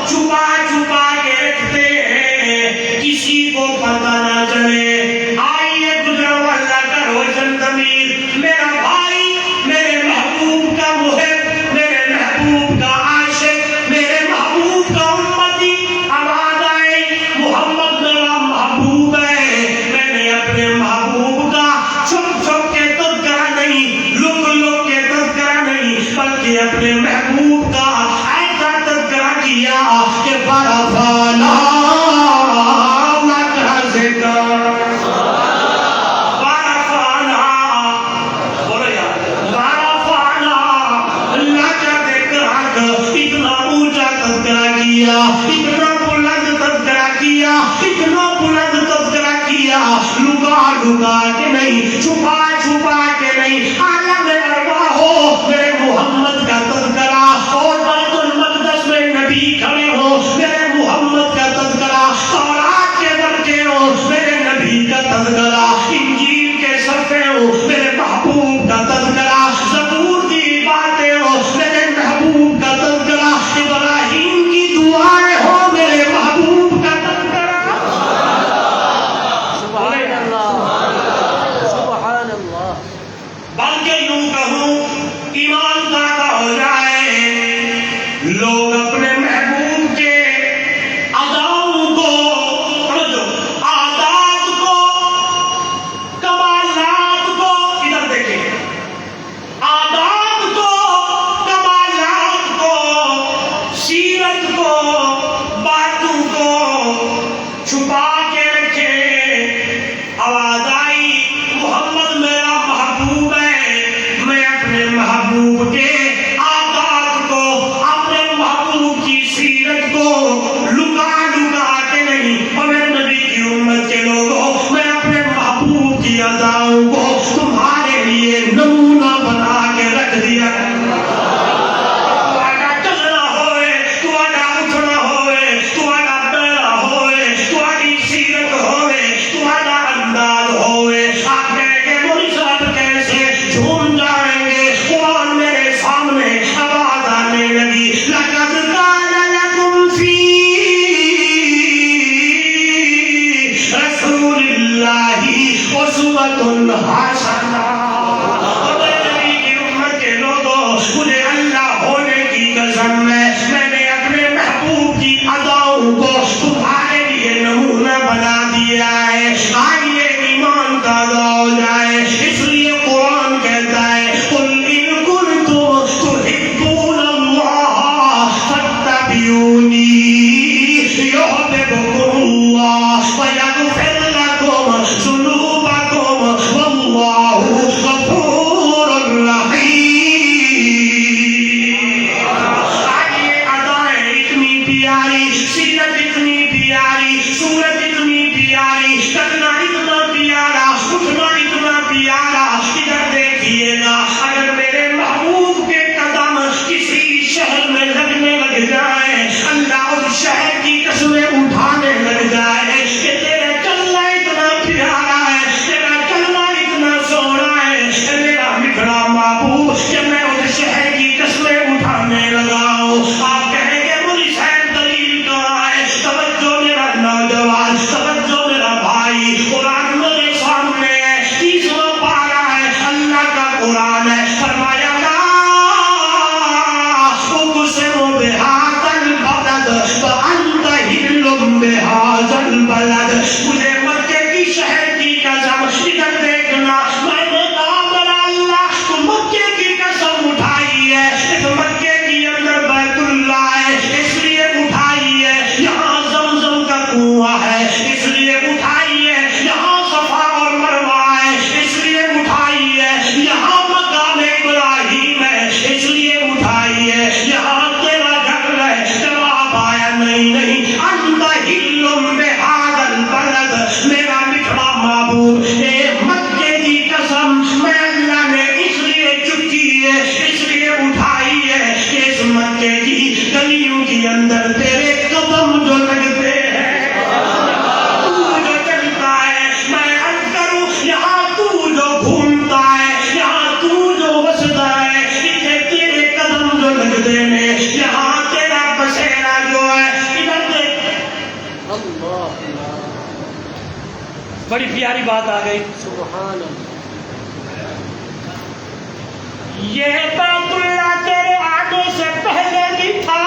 چھپا چھپا کے رکھتے ہیں، کسی کو پتا نہ چلے۔ آئیے گزرو اللہ کا روشن ضمیر، میرا بھائی، میرے محبوب کا محب، میرے محبوب کا عاشق، میرے محبوب کا امتی، آواز آئے محمد میرا محبوب ہے، میں نے اپنے محبوب کا چھپ چھپ کے تذکرہ نہیں، لک لک کے تذکرہ نہیں، بلکہ اپنے محبوب کا ایسا تذکرہ کیا کہ فرفعنا لک ذکرک، اتنا اونچا تذکرہ کیا، اتنا بلند تذکرہ کیا، اتنا بلند تذکرہ کیا، لکا لکا کے نہیں، چھپا چھپا کے نہیں، عالم ارواح ہو میرے محمد کا تذکرہ، اور بیت المقدس میں نبی کھڑے ہو میرے محمد کا تذکرہ، تورات کے برکے ہو میرے نبی کا تذکرہ، انجیل کے صفحے ہو میرے محبوب کا تذکرہ، زبور کی باتیں ہو میرے محبوب کا تذکرہ، ابراہیم کی دعائیں ہو میرے محبوب کا تذکرہ۔ سبحان اللہ سبحان اللہ۔ بلکہ یوں کہوں ایمان پیدا ہو جائے، لوگ اپنے محبوب کے اداؤں کو، عادات کو، کمالات کو، ادھر دیکھیں، عادات کو، کمالات کو، سیرت کو، باتوں کو چھپا کے رکھے۔ آواز آئی محمد میرا محبوب ہے، میں اپنے محبوب کے عادات کو، اپنے محبوب کی سیرت کو لکا لکا کے نہیں، اور میرے نبی کی امت کے لوگوں میں اپنے محبوب کی اداؤں کو تمہارے لیے نمونہ بنا کے رکھ دیا۔ تمہارا چلنا ہوئے، تمہارا اٹھنا ہوئے، اسوۃ حسنہ. نبی کی امت کے لوگوں مجھے اللہ ہونے کی قسم ہے میں نے اپنے محبوب کی اداؤں کو تمہارے لیے نمونہ بنا دیا ہے. آئیے ایمان تازہ ہو جائے. اس لیے قرآن کہتا ہے قل ان کنتم تحبون اللہ فاتبعونی یحببکم اللہ ویغفر لکم ذنوبکم واللہ غفور رحیم. آئیے ادائیں اتنی پیاری، سیرت اتنی پیاری، صورت اتنی پیاری، کرنا اتنا پیارا، اٹھنا اتنا پیارا. ادھر دیکھیے گا اگر میرے محبوب کے قدم کسی شہر میں لگنے لگ جائے اللہ اس شہر کی قسمیں اٹھانے لگ جائے کہ تیرا چلنا اتنا پیارا ہے، تیرا چلنا اتنا سونا ہے اے میرا بگڑا محبوب کہ میں اس شہر کی قسمیں اٹھانے لگا ہوں. آپ کہیں گے مجھے شہر دلیل کہاں ہے؟ توجہ میرا نوجوان، توجہ میرا بھائی، قرآن میرے سامنے ہے، 30واں پارہ ہے، اللہ کا قرآن ہے. فرمایا لا اقسم بہذا البلد وانت حل بہذا البلد. مجھے مکے کی شہر کی قسم. ادھر دیکھنا میں نے کہا میرا اللہ تو مکے کی قسم اٹھائی ہے. اس مکے کے اندر بیت اللہ ہے اس لیے اٹھائی ہے. یہاں زمزم کا کنواں ہے اس لیے اٹھائی ہے. یہاں صفا اور مروہ ہے اس لیے اٹھائی ہے. یہاں مقام ابراہیم ہے اس لیے اٹھائی ہے. یہاں تیرا گھر ہے جواب آیا نہیں انت حل بہذا البلد. میرا بچھڑا محبوب اے مکے کی قسم میں اللہ نے اس لیے چکی ہے اس لیے اٹھائی ہے کہ اس مکے کی گلیوں کے اندر تیرے قدم جو لگتے ہیں تو جو چلتا ہے میں عرض کروں یہاں تو جو گھومتا ہے یہاں تو جو بستا ہے ادھر تیرے قدم جو لگتے ہیں یہاں تیرا بسیرا جو ہے ادھر دیکھ. اللہ بڑی پیاری بات آ گئی. سبحان اللہ. یہ بیت اللہ تیرے آنے سے پہلے بھی تھا.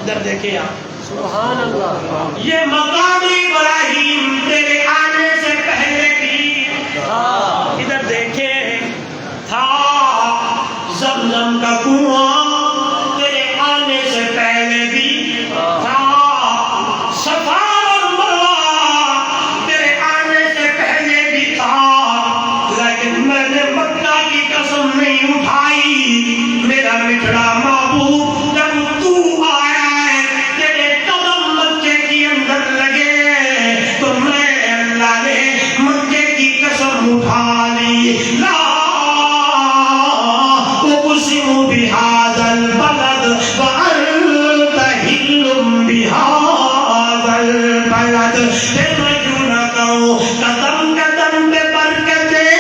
ادھر دیکھیں آپ سبحان اللہ. یہ مقام ابراہیم تیرے آنے سے پہلے بھی ادھر دیکھیں تھا. زمزم کا کنواں تیرے آنے سے پہلے بھی تھا. صفا اور مروہ تیرے آنے سے پہلے بھی تھا. لیکن میں نے مکہ کی قسم نہیں اٹھائی. میرا بچھڑا محبوب جب تو آیا ہے تیرے قدم مکے کے اندر لگے تو میں اللہ نے مکے کی قسم اٹھا لی. لا اقسم بہذا البلد وانت حل بہذا البلد. پھر میں کیوں نہ کہوں قدم قدم پہ برکتیں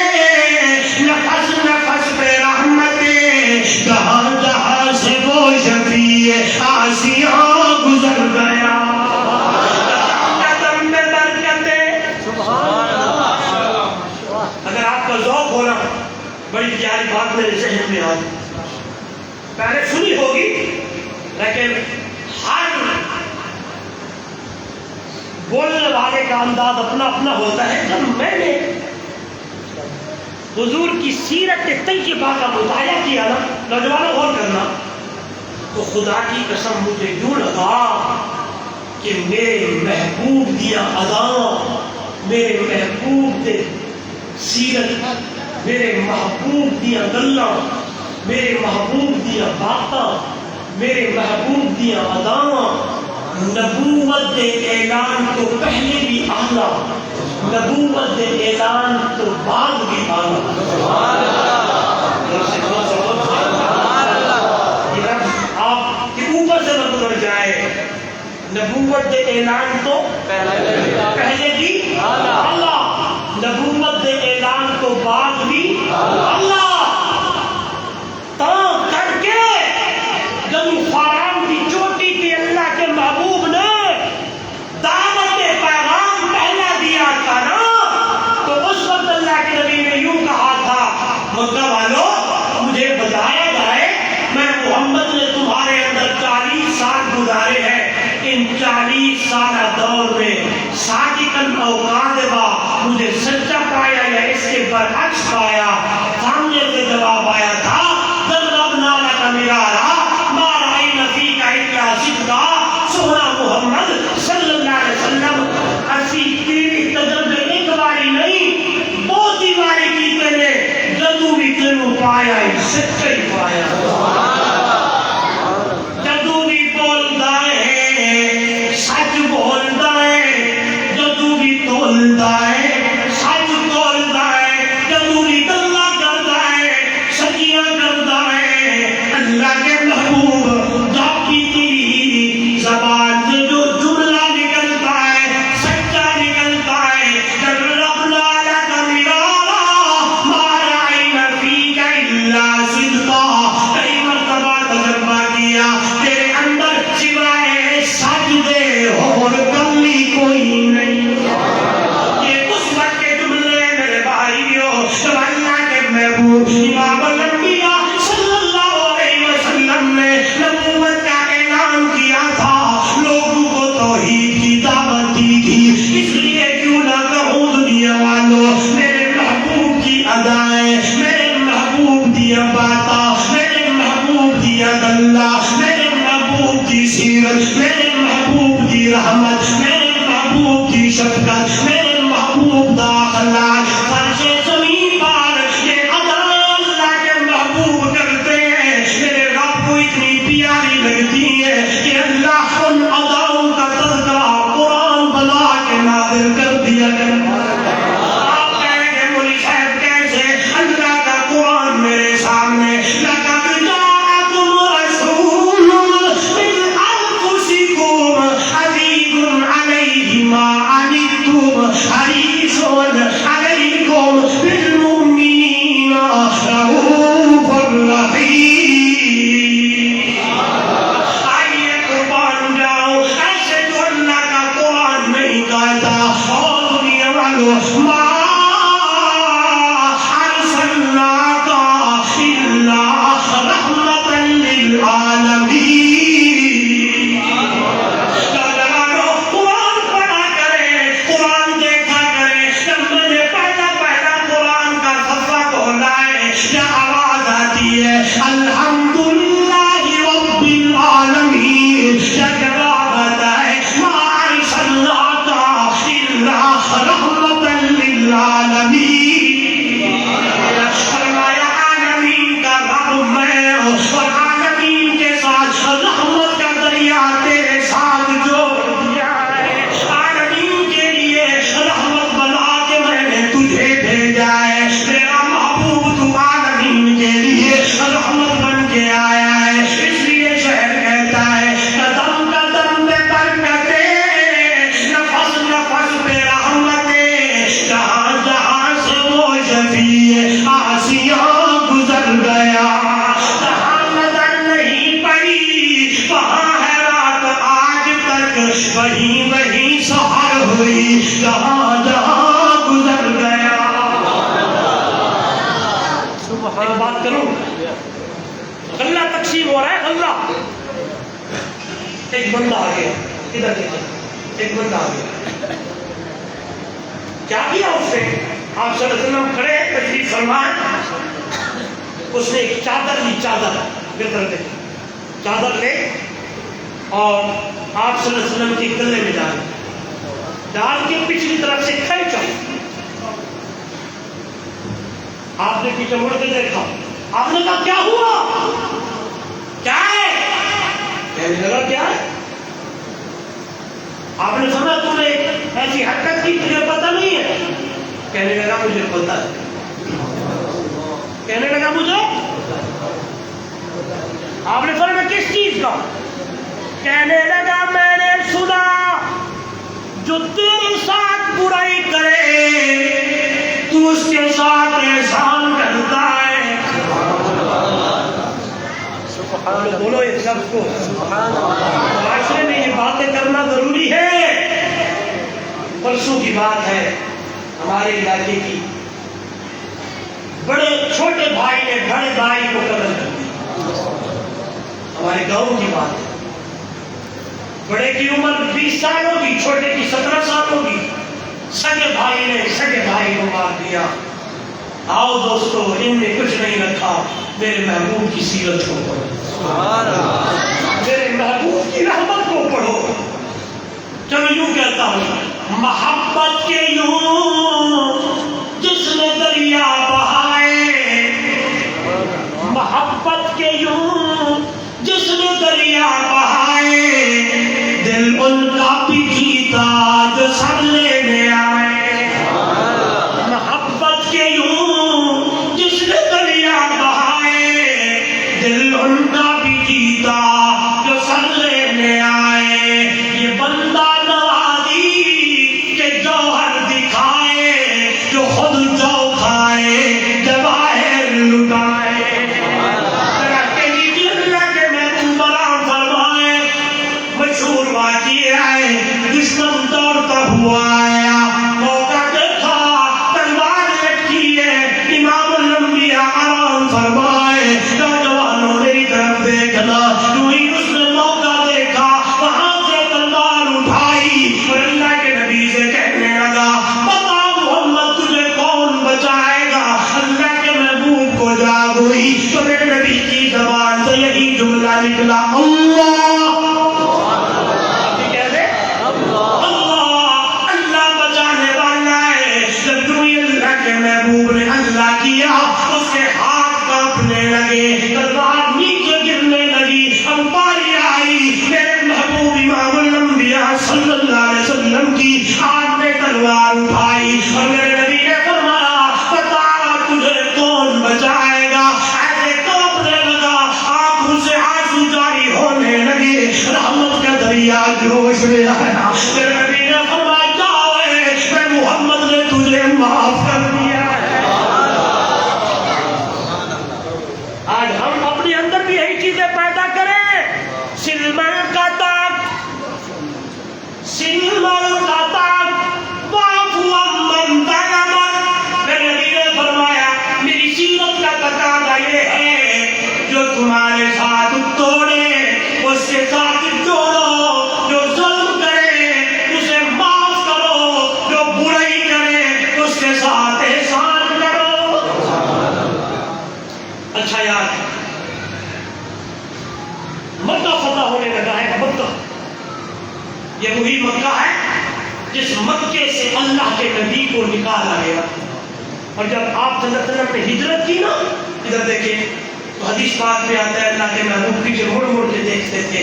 نفس نفس پہ رحمتیں جہاں جہاں سے وہ شفیع آسیاں گزر گیا. قدم پہ برکتیں. سبحان اللہ. اگر آپ کا ذوق ہو نا بڑی پیاری بات میرے ذہن میں آئی. پہلے سنی ہوگی لیکن ہر بولنے والے کا انداز اپنا اپنا ہوتا ہے. جب میں نے حضور کی سیرت طیبہ کا مطالعہ کیا نا نوجوانوں غور کرنا تو خدا کی قسم مجھے یوں لگا کہ میرے محبوب دیا اداں میرے محبوب دے سیرت میرے محبوب دیا گلاں میرے محبوب دیا باتاں میرے محبوب دیا اداں نبوت دے اعلان تو پہلے بھی اعلیٰ نبوت دے اعلان تو بعد بھی اعلیٰ. آپ کے اوپر سے نہ گزر جائے. نبوت دے اعلان تو پہلے بھی اعلیٰ نبوت دے اعلان تو بعد بھی اعلیٰ. تو کر کے جب فاران کی چوٹی تھی اللہ کے محبوب نے دعوت پیغام پہلا دیا تھا نا سالہ دور میں صادقاً او کاذبا مجھے سچا پایا یا اس کے برعکس پایا؟ سامنے سے جواب آیا تھا ضربنا لک مرارا ما رأینا فیک الا صدقا۔ سونا محمد صلی اللہ علیہ وسلم اسی تیری تجربے ایک باری نہیں بہت ہی باری کیتے نے جدو بھی تینوں پایا ہے سچا ہی پایا۔ جدو بھی بولدا ہے سچ بولدا ہے، جدو بھی تولدا ہے سچ تولدا ہے، جدو بھی گلا کردا ہے سچیاں کردا ہے۔ اللہ کے محبوب جب بھی تیری زبان سے جو جملہ نکلتا ہے سچا نکلتا ہے۔ جربنا لک مرارا ما رأینا فیک الا صدقا۔ کئی مرتبہ تجربہ کیا تیرے اندر سوائے سچ دے اور کمی کوئی نہیں۔ یہ اس وقت کے جملے میرے بھائیوں جب اللہ کے محبوب امام الانبیاء صلی اللہ علیہ وسلم نے نبوت کا اعلان کیا تھا، لوگوں کو توحید کی دعوت دی تھی۔ اس لیے کیوں نہ کہوں دنیا والوں میرے محبوب کی ادائیں، میرے محبوب دیا باتاں، میرے محبوب دیا گلا، میرے محبوب کی سیرت، میرے محبوب کی رحمت، میرے محبوب کی شفقت، میرے محبوب دا اخلاق، فرش زمین پر یہ ادائیں اللہ کے محبوب کرتے ہیں۔ میرے رب کو اتنی پیاری لگتی ہے کہ اللہ ان اداؤں کا تذکرہ قرآن بنا کے نازل کر دیا کرتا ہے۔ آپ کہیں گے مولوی صاحب کیسے؟ اللہ کا قرآن میرے سامنے لقد جاءکم رسول من انفسکم عزیز علیہ ما عنتم حریص علیکم بالمؤمنین رؤوف رحیم۔ آئیے قربان جاؤ ایسے جو اللہ کا قرآن نہیں کہتا۔ اور دنیا والوں ما ارسلناک الا رحمتا للعالمین۔ قرآن پڑھا کریں، قرآن دیکھا کریں۔ جب میں نے پہلا قرآن کا صفحہ کھولا ہے کیا آواز آتی ہے الحمدللہ رب العالمین؟ کیا جواب آتا ہے ما ارسلناک الا رحمتا للعالمین۔ فرمایا عالمین کا رب میں ہوں اور عالمین کے ساتھ رحمت کا دریا تیرے ساتھ جوڑ دیا ہے۔ عالمین کے لیے رحمت بنا کے میں نے تجھے بھیجا ہے۔ میرا محبوب تو عالمین کے لیے رحمت بن کے آیا ہے۔ اس لیے شعر کہتا ہے قدم قدم پہ برکتیں، نفس نفس پہ رحمتیں، جہاں جہاں سے وہ شفیع آسیاں گزر گیا، جہاں نظر نہیں پڑی وہاں ہے رات آج تک، وہیں وہیں سحر ہوئی جہاں جہاں گزر گیا۔ ایک بات کروں، غلہ تقسیم ہو رہا ہے، غلہ۔ ایک بندہ آ گیا، ادھر دیکھیں، ایک بندہ آ گیا، کیا کیا اس نے؟ آپ صلی اللہ علیہ وسلم کھڑے تشریف فرمائے، اس نے ایک چادر لی، چادر چادر لے اور آپ صلی اللہ علیہ وسلم کے گلے میں ڈال کے پچھلی طرف سے کھینچا۔ آپ نے پیچھے مڑ کے دیکھا، آپ نے کہا کیا ہوا؟ کیا ہے؟ کہنے لگا کیا ہے؟ آپ نے سنا تم نے ایسی حرکت کی تجھے پتہ نہیں ہے؟ کہنے لگا مجھے پتہ ہے۔ کہنے لگا مجھے، آپ نے فرمایا کس چیز کا؟ کہنے لگا میں نے سنا جو تیرے ساتھ برائی کرے تو اس کے ساتھ احسان کرتا ہے۔ بولو اس لفظ کو، معاشرے میں یہ باتیں کرنا ضروری ہے۔ پرسوں کی بات ہے ہمارے علاقے کی، بڑے چھوٹے بھائی نے بڑے بھائی کو قتل کر دیا، ہمارے گاؤں کی بات ہے۔ بڑے کی عمر 20 سال ہوگی، چھوٹے کی 17 سال ہوگی. سگے بھائی نے سگے بھائی کو مار دیا. آؤ دوستو، ان نے کچھ نہیں رکھا، میرے محبوب کی سیرت کو پڑھو، سبحان اللہ، میرے محبوب کی رحمت کو پڑھو. چلو یوں کہتا ہوں، محبت کے یوں جس نے دریا بہائے، محبت کے یوں جس نے دریا بہائے، دل ان کا بھی جیتا جو سر لینے آئے. محبت کے یوں جس نے دریا بہائے، دل ان کا بھی جیتا جو سر لینے آئے. یہ بندہ نوازی کے جوہر دکھائے، جو خود جو کھائے جواہر لٹائے. مشہور واقعہ ہے، دشمن دوڑتا ہوا آیا، موقع دیکھا، تلوار لٹکی ہے. امام الانبیاء آرام فرمائے، نوجوانوں میری طرف دیکھنا. یوں ہی اس نے موقع دیکھا، وہاں سے تلوار اٹھائی اور اللہ کے نبی سے کہنے لگا، بتا محمد تجھے کون بچائے گا. اللہ کے محبوب کو جاگ ہوئی تو میرے نبی کی زبان سے یہی جملہ نکلا، اللہ. محبوب نے اللہ کیا، اس کے ہاتھ کانپنے لگے، تلوار نیچے گرنے لگی. اب باری آئی میرے محبوب امام الانبیاء صلی اللہ علیہ وسلم کی. ہاتھ میں تلوار اٹھائی اور میرے نبی نے فرمایا، بتا تجھے کون بچائے گا. ایسے کانپنے لگا، آنکھوں سے آنسو جاری ہونے لگے، رحمت کا دریا جوش میں آیا. میرے نبی نے فرمایا، جاؤ میں محمد نے تجھے معاف کر دیا. آج ہم اپنے اندر بھی یہی چیزیں پیدا کریں. سلمان کا تاج، سلمان کا تاج، واعفو عمن ظلم. میرے نبی نے فرمایا، میری سیرت کا تقاضا یہ ہے، جو تمہارے ساتھ توڑے اس کے ساتھ جوڑو، جو ظلم کرے اسے معاف کرو، جو برائی کرے اس کے ساتھ احسان کرو. اچھا یاد، مکہ فتح ہونے لگا ہے. مکہ یہ وہی مکہ ہے جس مکے سے اللہ کے نبی کو نکالا گیا. اور جب آپ صلی اللہ علیہ وسلم نے ہجرت کی نا، ادھر دیکھیں تو حدیث پاک میں آتا ہے، اللہ کے محبوب پیچھے مڑ مڑ کے دیکھتے تھے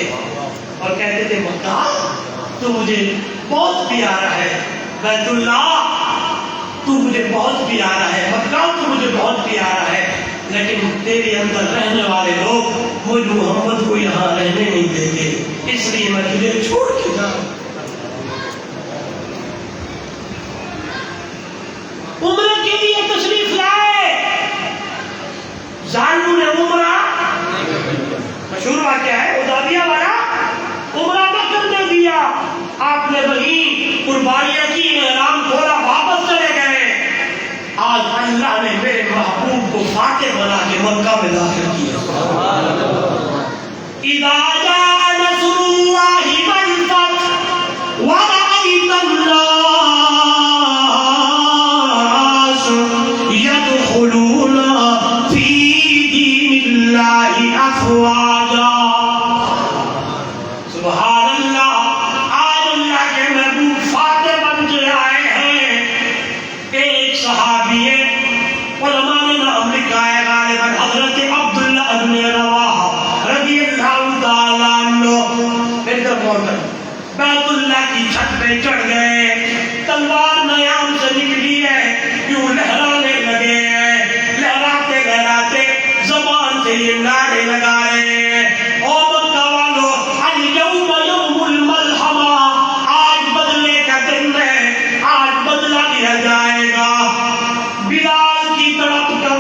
اور کہتے تھے، مکہ تو مجھے بہت پیارا ہے، بیت اللہ تو مجھے بہت پیارا ہے، مکہ تو مجھے بہت پیارا ہے، لیکن تیرے اندر رہنے والے لوگ مجھ محمد کو یہاں رہنے نہیں دیتے، اس لیے میں تجھے چھوڑ کے جاؤں. عمرہ کے لیے تشریف لائے، ظالموں نے عمرہ، مشہور واقعہ ہے حدیبیہ والا، عمرہ نہ کرنے دیا. آپ نے وہیں قربانیاں کی، احرام کھولا، واپس چلے گئے. آج اللہ نے میرے محبوب کو فاتح بنا کے مکہ میں داخل کیا. اذا جاء نصر اللہ والفتح ورأیت الناس يدخلون في دین اللہ افواجا. سبحان اللہ، آج اللہ کے محبوب فاتح بن کے آئے ہیں. ایک صحابی ہے، علماء نے نام لکھا ہے، غالباً حضرت عبداللہ بن رواحہ رضی اللہ تعالیٰ عنہ. بیت اللہ کی چھت پہ چڑھ گئے، تلوار نیام سے نکلی ہے، یوں لہرانے لگے ہیں. لہراتے لہراتے زبان سے یہ نعرے لگا رہے ہیں، او مکہ والو، الیوم یوم الملحمہ، آج بدلے کا دن ہے، آج بدلہ لیا جائے گا. بلال کی طرف کا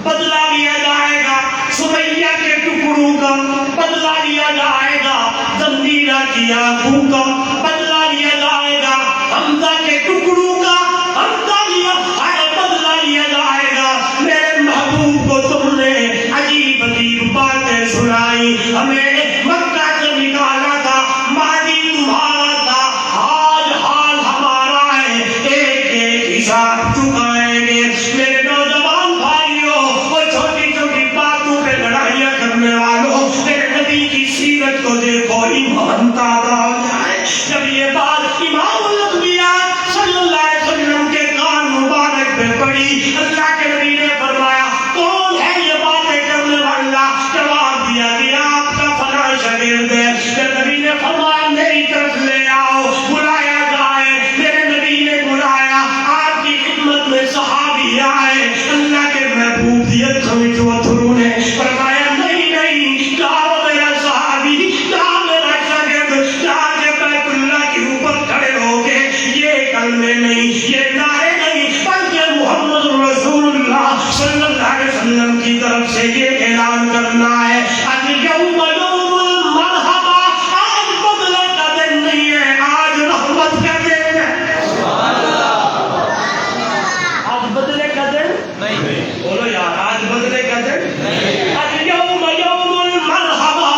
بدلہ لیا جائے گا، سمیہ کے ٹکڑوں کا بدلہ لیا جائے گا، زنجیرہ کی آنکھوں کا بدلہ لیا جائے گا، حمزہ کے ٹکڑوں کا بدلہ لیا جائے گا. میرے محبوب کو تم نے عجیب عجیب باتیں سنائی، ہمیں مکہ سے نکالا تھا، میرے نوجوان بھائیوں، وہ چھوٹی چھوٹی باتوں پہ لڑائیاں کرنے والوں، میرے نبی کی سیرت کو دیکھو، ایمان تازہ ہو جائے۔ جب یہ بات امام الانبیاء صلی اللہ علیہ وسلم کے کان مبارک پہ پڑی، اللہ کے نبی نے فرمایا کون ہے یہ باتیں کرنے والا؟ جواب دیا کہ آپ کا فلاں شاگرد ہے۔ جب نبی نے فرمایا میری طرف لے آؤ، بلایا جائے، میرے نبی نے بلایا، آپ کی خدمت میں صحابی آئے، اللہ کے محبوب دیت خمیج و تھرو نے فرمایا نہیں نہیں، جاؤ میرا صحابی، جاؤ میرا شاگرد، جا کے بیت اللہ کے اوپر کھڑے ہو کے یہ کلمے نہیں، یہ نعرے نہیں، بلکہ محمد رسول اللہ صلی اللہ علیہ وسلم کی طرف سے یہ اعلان کرنا ہے اليوم یوم المرحبا، آج بدلے کا دن نہیں ہے، آج رحمت کا دن ہے۔ آج بدلے کا دن نہیں، بولو یار آج بدلے کا دن اليوم یوم المرحبا،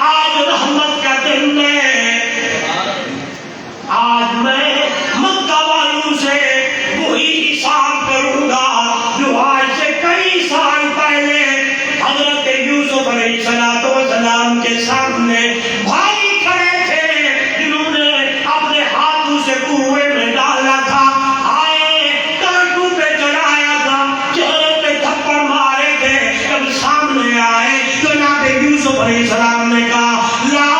آج رحمت کا دن ہے۔ آج میں مکہ والوں سے وہی حساب کروں گا جو آج سے کئی سال پہلے حضرت یوسف علیہ السلام کے سامنے بھائی کھڑے تھے، جنہوں نے اپنے ہاتھوں سے کنویں میں ڈالا تھا، آئے کانٹوں پہ چڑھایا تھا، چہرے پہ تھپڑ مارے تھے، جب سامنے آئے جناب یوسف علیہ السلام نے کہا لا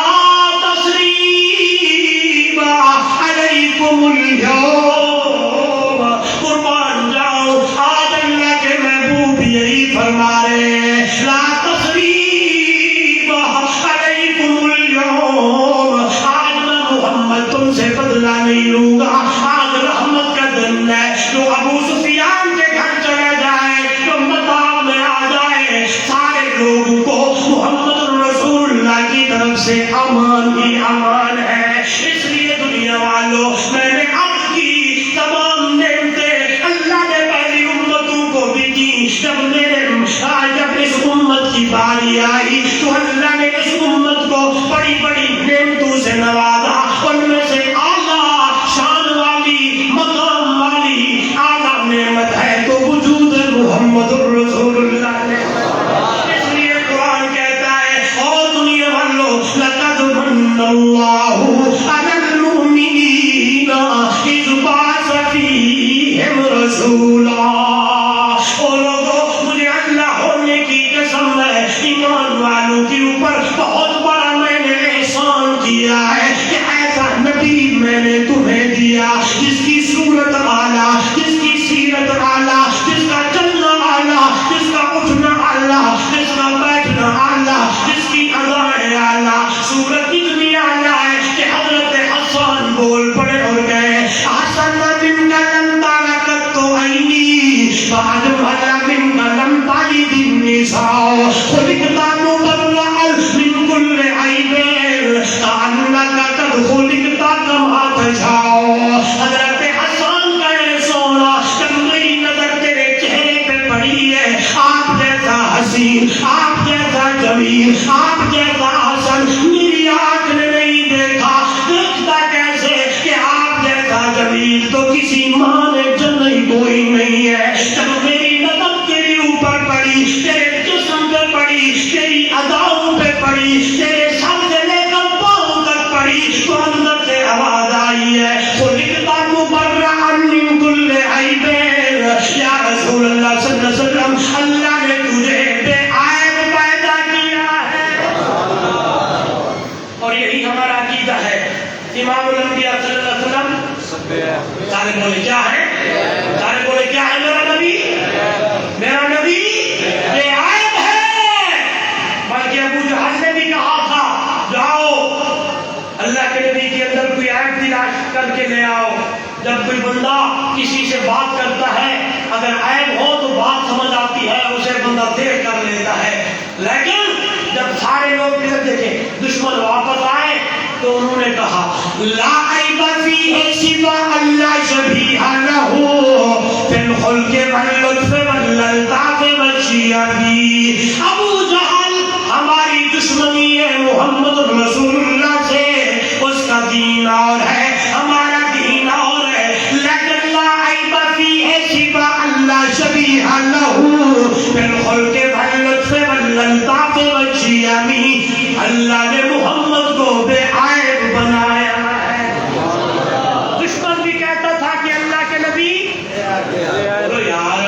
تثریب علیکم اليوم، قربان جاؤ آج اللہ کے محبوب یہی فرما رہے ہیں لا تثریب علیکم اليوم، آج میں محمد تم سے بدلہ نہیں لوں گا، آج رحمت کا دن ہے۔ جو ابو سفیان کے گھر چلا جائے، جو مطاب میں آ جائے، سارے لوگوں کو محمد رسول اللہ کی طرف سے امان ہی امان ہے۔ اس لیے دنیا والوں، میں نے عرض کی تمام نعمتیں اللہ نے پہلی امتوں کو بھی دی، جب اس امت کی باری آئی تو اللہ نے اس امت کو بڑی بڑی نعمتوں سے نوازا، ان میں سے اعلیٰ شان والی مقام والی اعلیٰ نعمت ہے تو وجود محمد رسول اللہ نے۔ اس لیے قرآن کہتا ہے اور دنیا والوں لقد من اللہ علی المؤمنین اذ بعث فیہم رسولا، اور لوگوں مجھے اللہ ہونے کی قسم ہے ایمان والوں کے اوپر بہت بڑا میں نے احسان کیا ہے کہ ایسا نبی میں نے تمہیں دیا جس کی صورت اعلیٰ، جس کی سیرت اعلیٰ، جس کا چلنا اعلیٰ، جس کا اٹھنا اعلیٰ، جس کا بیٹھنا اعلیٰ، جس کی ادائیں اعلیٰ، صورت اتنی اعلیٰ ہے کہ حضرت حسان بول پڑے اور گئے حسن من لم ترکت عینی بعد من لم تلد النساء خلقت مبرئا من كل عیب کأنک قد خلقت کما تشاء۔ حضرت حسان کہے سونا جب میری نظر تیرے چہرے پہ پڑی ہے، آپ جیسا حسین، آپ جیسا جمیل، آپ جیسا حسن میری آنکھ نے نہیں دیکھا، دیکھتا کیسے کہ آپ جیسا جمیل تو کسی ماں نے جنہی کوئی نہیں ہے۔ جب میری نظر تیرے اوپر پڑی، تیرے جسم پہ پڑی، تیری اداؤں پہ پڑی، تیرے سر سے لے کر پاؤں تک پڑی تو اندر سے آواز آئی ہے خلقت مبرئا من کل عیب، یا رسول اللہ صلی اللہ علیہ وسلم اللہ نے تجھے بے عیب پیدا کیا ہے۔ اور یہی ہمارا عقیدہ ہے۔ امام الانبیاء صلی اللہ علیہ وسلم سارے بولے کیا ہے؟ سارے بولے کیا ہے؟ میرا نبی، میرا نبی بے عیب ہے۔ بلکہ ابو جہل نے بھی کہا تھا جاؤ اللہ کے نبی کے اندر کوئی عیب تلاش کر کے لے آؤ۔ جب کوئی بندہ کسی سے بات کرتا ہے اگر عیب ہو تو بات سمجھ آتی ہے، اسے بندہ دیر کر لیتا ہے، لیکن جب سارے لوگ پھر دیکھیں دشمن واپس آئے تو انہوں نے کہا لا عیب فیہ سوی اللہ شبیہ لہ فی الخلق واللطف والالطاف والشیاطین۔ ابو جہل ہماری دشمنی ہے محمد رسول اللہ سے، اس کا دین اور ہے، ہمارا دین اور ہے، لیکن لا عیب فیہ سوی فيها له بالخلق واللطف واللطاف والشيم. اللہ نے محمد کو بے عیب بنایا ہے. دشمن بھی کہتا تھا کہ اللہ کے نبی بولو یار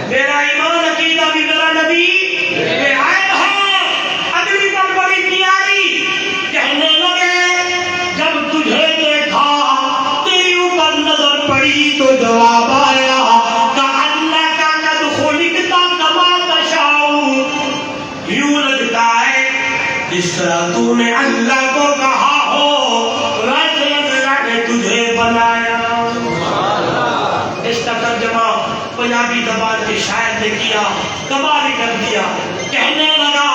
میرا ایمان عقیدہ بھی میرا نبی بے عیب ہے. اگلی بار بڑی پیاری کہنے لگے جب تجھے دیکھا تیری اوپر نظر پڑی تو جواب آیا کہ اللہ کا قد خلقتا کما تشاء. یوں لگتا ہے جس طرح تو نے اللہ کو کہا ہو ویسے اللہ نے تجھے بنایا. اس کا ترجمہ پنجابی زبان کے شاعر نے کیا, کمال ہی کر دیا. کہنے لگا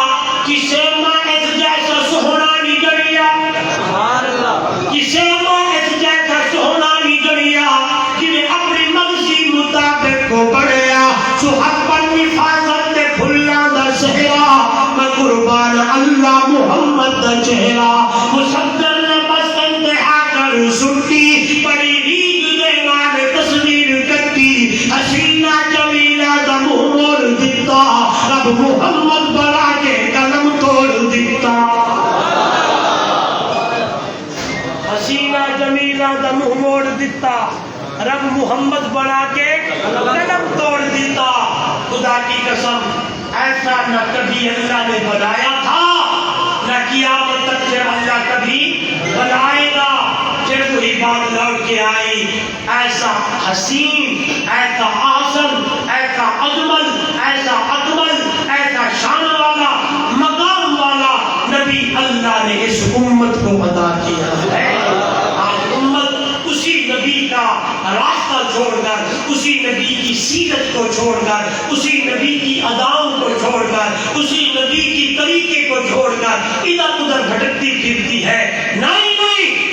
کسے ماعز جیسا سونا نگڑیا, کسے ماعز جیسا سونا نگڑیا جنہیں اپنی مرضی مطابق کو بڑھیا. سحب پر نفاظت نے کھلا دا سہرا میں قربان اللہ محمد دا چہرہ. مصدر نے بس انتہا کر سنتی بڑی ریگ دیوان تصویر کتی. حسینہ جمیلہ دا منہ موڑ دیتا رب محمد بڑا کے قلم توڑ دیتا. حسینہ جمیلہ دا منہ موڑ دیتا رب محمد بڑا کے قلم توڑ دیتا. خدا کی قسم ایسا نہ کبھی اللہ نے بنایا تھا نہ قیامت تک سے اللہ کبھی بنائے گا. پھر وہی بات لوٹ کے آئی. ایسا حسین, ایسا آسن, ایسا اجمل, ایسا اکمل, ایسا شان والا, مقام والا نبی اللہ نے اس امت کو عطا کیا ہے. آج امت اسی نبی کا راستہ چھوڑ کر, اسی نبی کی سیرت کو چھوڑ کر, اسی نبی کی اداؤں کو چھوڑ کر, اسی نبی کی طریقے کو چھوڑ کر ادھر ادھر بھٹکتی پھرتی ہے. نہیں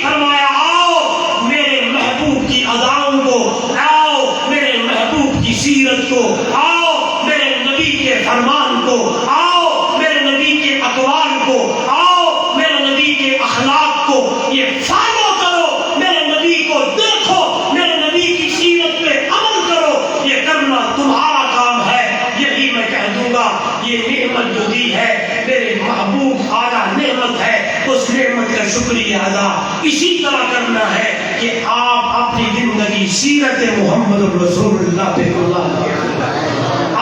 فرمایا آؤ میرے محبوب کی اداؤں کو, آؤ میرے محبوب کی سیرت کو, آؤ میرے نبی کے فرمان کو, آؤ میرے نبی کے اقوال کو, آؤ میرے نبی کے اخلاق کو یہ فالو کرو, میرے نبی کو دیکھو, میرے نبی کی سیرت پہ عمل کرو. یہ کرنا تمہارا کام ہے. یہی میں کہہ دوں گا یہ نعمت جو دی ہے میرے محبوب اعلیٰ نعمت ہے, اس نعمت کا شکریہ ادا اسی طرح کرنا ہے کہ آپ اپنی زندگی سیرت محمد رسول اللہ پہ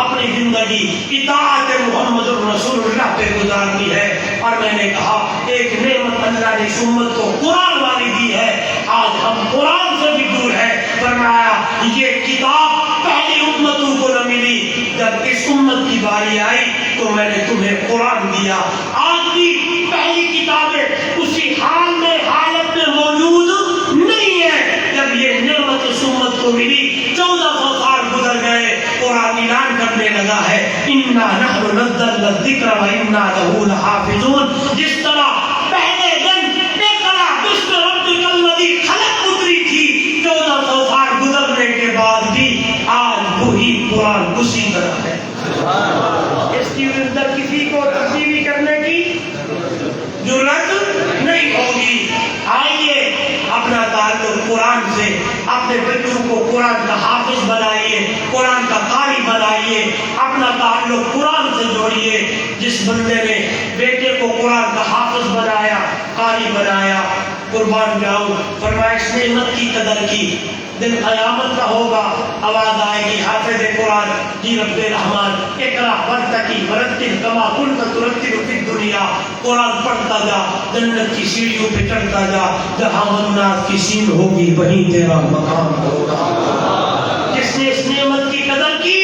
اپنی زندگی اطاعت محمد رسول اللہ پہ گزارنی ہے. اور میں نے کہا ایک نعمت اللہ نے اس امت کو قرآن والی دی ہے. آج ہم قرآن سے بھی دور ہے. فرمایا یہ کتاب پہلی امتوں کو نہ ملی, جب اس امت کی باری آئی تو میں نے تمہیں قرآن دیا. آج بھی پہلی کتابیں اسی حال میں حالت میں موجود نہیں ہے جب یہ نعمت اس امت کو ملی. 1400 سال گزر گئے, قرآن اعلان کرنے لگا ہے انا نحن نزلنا الذکر وانا لہ لحافظون. جس طرح پہلے دن اقرا باسم ربک الذی خلق اتری تھی, 1400 سال گزرنے کے بعد بھی آج وہی قرآن اسی طرح ہے. اس کی اندر کسی کو تبدیلی کرنے کی ضرورت نہیں ہوگی. آئیے اپنا تعلق قرآن سے, اپنے بچوں کو قرآن کا حافظ بنائیے, قرآن کا قاری بنائیے, اپنا تعلق قرآن سے جوڑیے. جس بندے نے بیٹے کو قرآن کا حافظ بنایا, قاری بنایا, قربان جاؤ, فرمایا اس نعمت کی قدر کی. دن قیامت کا ہوگا, آواز آئے گی حافظ قرآن جی رب رحمان اقرا ورتقی ورتل کما کنت ترتل فی الدنیا. قرآن پڑھتا جا, جنت کی سیڑھیوں پہ چڑھتا جا, جہاں منات کی سین ہوگی وہیں تیرا مقام ہوگا. جس نے اس نعمت کی قدر کی,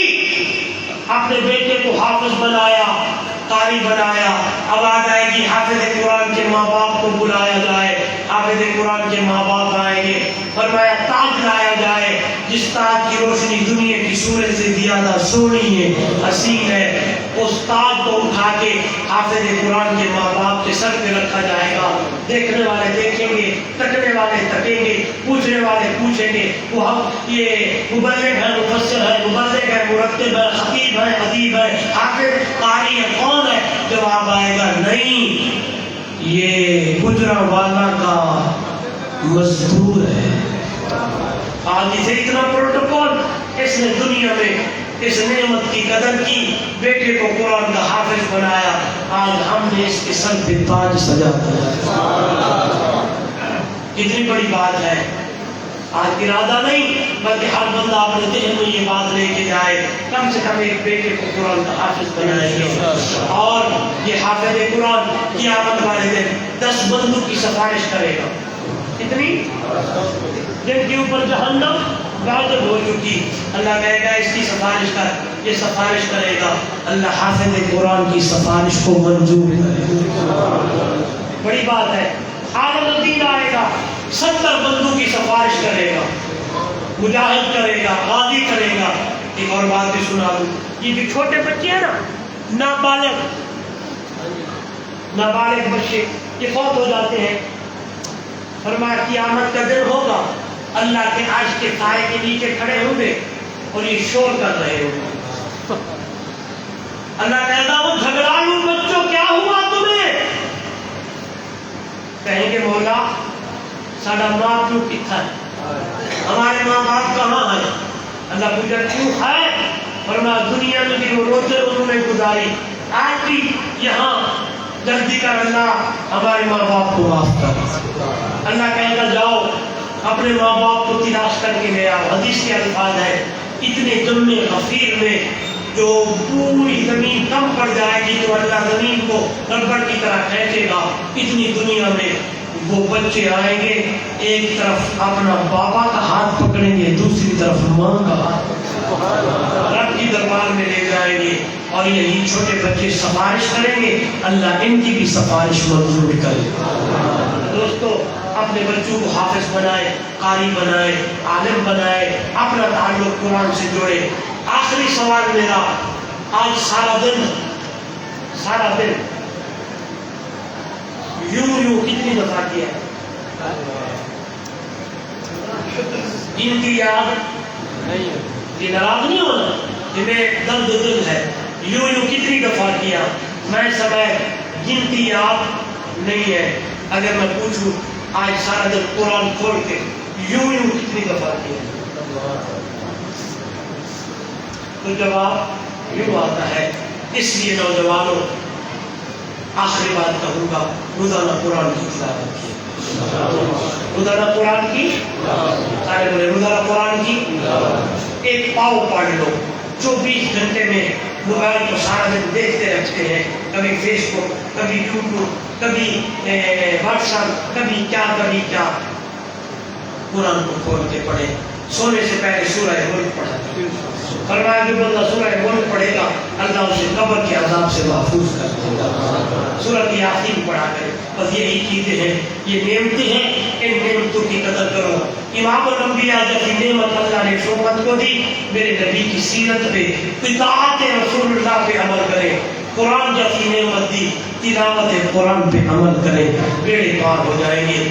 اپنے بیٹے کو حافظ بنایا, قاری بنایا, آواز آئے گی حافظ قرآن کے ماں باپ کو بلایا جائے, حافظ قرآن کے ماں باپ آئیں گے. فرمایا تاج لایا جائے, جس تاج کی روشنی دنیا کی سورج سے زیادہ سونی ہے, حسین ہے. اس تاج کو اٹھا کے حافظ قرآن کے ماں باپ کے سر پہ رکھا جائے گا. دیکھنے والے دیکھیں گے, تکنے والے تکیں گے, پوچھنے والے پوچھیں گے وہ یہ مبلغ ہے, مفسر ہے, مبلغ ہے, مرتب ہے, خطیب ہے, ادیب ہے, حافظ قاری ہے, کون ہے؟ جواب آئے گا نہیں, یہ گجرانوالہ کا مزدور ہے. آج اسے اتنا پروٹوکول اس نے دنیا میں نعمت کی قدر کی، بیٹے کو قرآن کا حافظ بنایا، آج ہم نے اس کے سر پہ تاج سجا دیا۔ کتنی بڑی بات ہے۔ آج ارادہ نہیں بلکہ ہر بندہ اپنے ذہن میں یہ بات لے کے جائے، کم سے کم ایک بیٹے کو قرآن کا حافظ بنائیں گے، اور یہ حافظ قرآن قیامت والے دن 10 بندوں کی سفارش کرے گا۔ کتنی؟ جن کے اوپر جہنم غالب ہو چکی، اللہ کہے گا اس کی سفارش کر، یہ سفارش کرے گا، اللہ حافظ قرآن کی سفارش کو منظور کرے گا۔ بڑی بات ہے۔ عالم الدین آئے گا، 70 بندوں کی سفارش کرے گا، مجاہد کرے گا، غازی کرے گا۔ ایک اور بات بھی سنا دوں، یہ جو چھوٹے بچے ہیں نا، نابالغ بچے، یہ فوت ہو جاتے ہیں، فرمایا قیامت کا دن ہوگا، اللہ کے عرش کے سائے کے نیچے کھڑے ہوں گے اور یہ شور کر رہے ہوں گے۔ اللہ کہتا وہ جھگڑالو بچوں کیا ہوا تمہیں؟ کہیں گے مولا ساڈا ماں پیو کتھا ہے، ہمارے ماں باپ کہاں ہیں؟ اللہ پوچھا کیوں ہے؟ فرمایا دنیا میں بھی وہ روزے انہوں نے گزاری، آج بھی یہاں جلدی کر اللہ ہمارے ماں باپ کو معاف کر۔ اللہ کہے گا جاؤ اپنے ماں باپ کو تلاش کر کے لے آؤ۔ حدیث کے الفاظ ہے، اتنے دم غفیر میں جو پوری زمین کم پڑ جائے گی تو اللہ زمین کو ربڑ کی طرح کھینچے گا، اتنی دنیا میں وہ بچے آئیں گے، ایک طرف اپنا بابا کا ہاتھ پکڑیں گے، دوسری طرف ماں کا ہاتھ رب کی دربار میں لے جائیں گے، اور یہی چھوٹے بچے سفارش کریں گے، اللہ ان کی بھی سفارش منظور کرے گا۔ دوستو اپنے بچوں کو حافظ بنائے، قاری بنائے، عالم بنائے، اپنا تعلق قرآن سے جوڑے۔ آخری سوال میرا، آج سارا دن یوں کتنی دفعہ کیا ہے؟ گنتی یاد نہیں، یہ ناراض نہیں ہونا، جنہیں درد دل ہے، یوں کتنی دفعہ کیا؟ میں سمے گنتی یاد نہیں ہے، اگر میں پوچھوں آج سارا دن قرآن کھول کے یوں کتنی دفعہ کیا؟ تو جواب یوں آتا ہے۔ اس لیے نوجوانوں آخری بات کہوں گا، روزانہ قرآن کی تلاوت کی، روزانہ قرآن کی، سارے بولے روزانہ قرآن کی، ایک پاؤ پڑھ لو۔ 24 گھنٹے میں موبائل کو سارا دن دیکھتے رہتے ہیں، کبھی فیس بک، کبھی یوٹیوب، کبھی واٹس ایپ، کبھی کیا، قرآن کو کھول کے پڑھے۔ سونے سے پہلے سورہ ملک پڑھا، فرمایا کہ بندہ سورہ ملک پڑھے گا اللہ اسے قبر کے عذاب سے محفوظ کر دے گا۔ سورۃ یاسین پڑھا کرے۔ بس یہی چیزیں ہیں، یہ نعمتیں ہیں، ان نعمتوں کی قدر کرو۔ امام الانبیاء جیسی نعمت اللہ نے امت کو دی، میرے نبی کی سیرت پہ، اطاعت رسول اللہ پہ عمل کرے۔ قرآن جیسی نعمت دی، تلاوت قرآن پہ عمل کرے، بیڑے پار ہو جائیں گے۔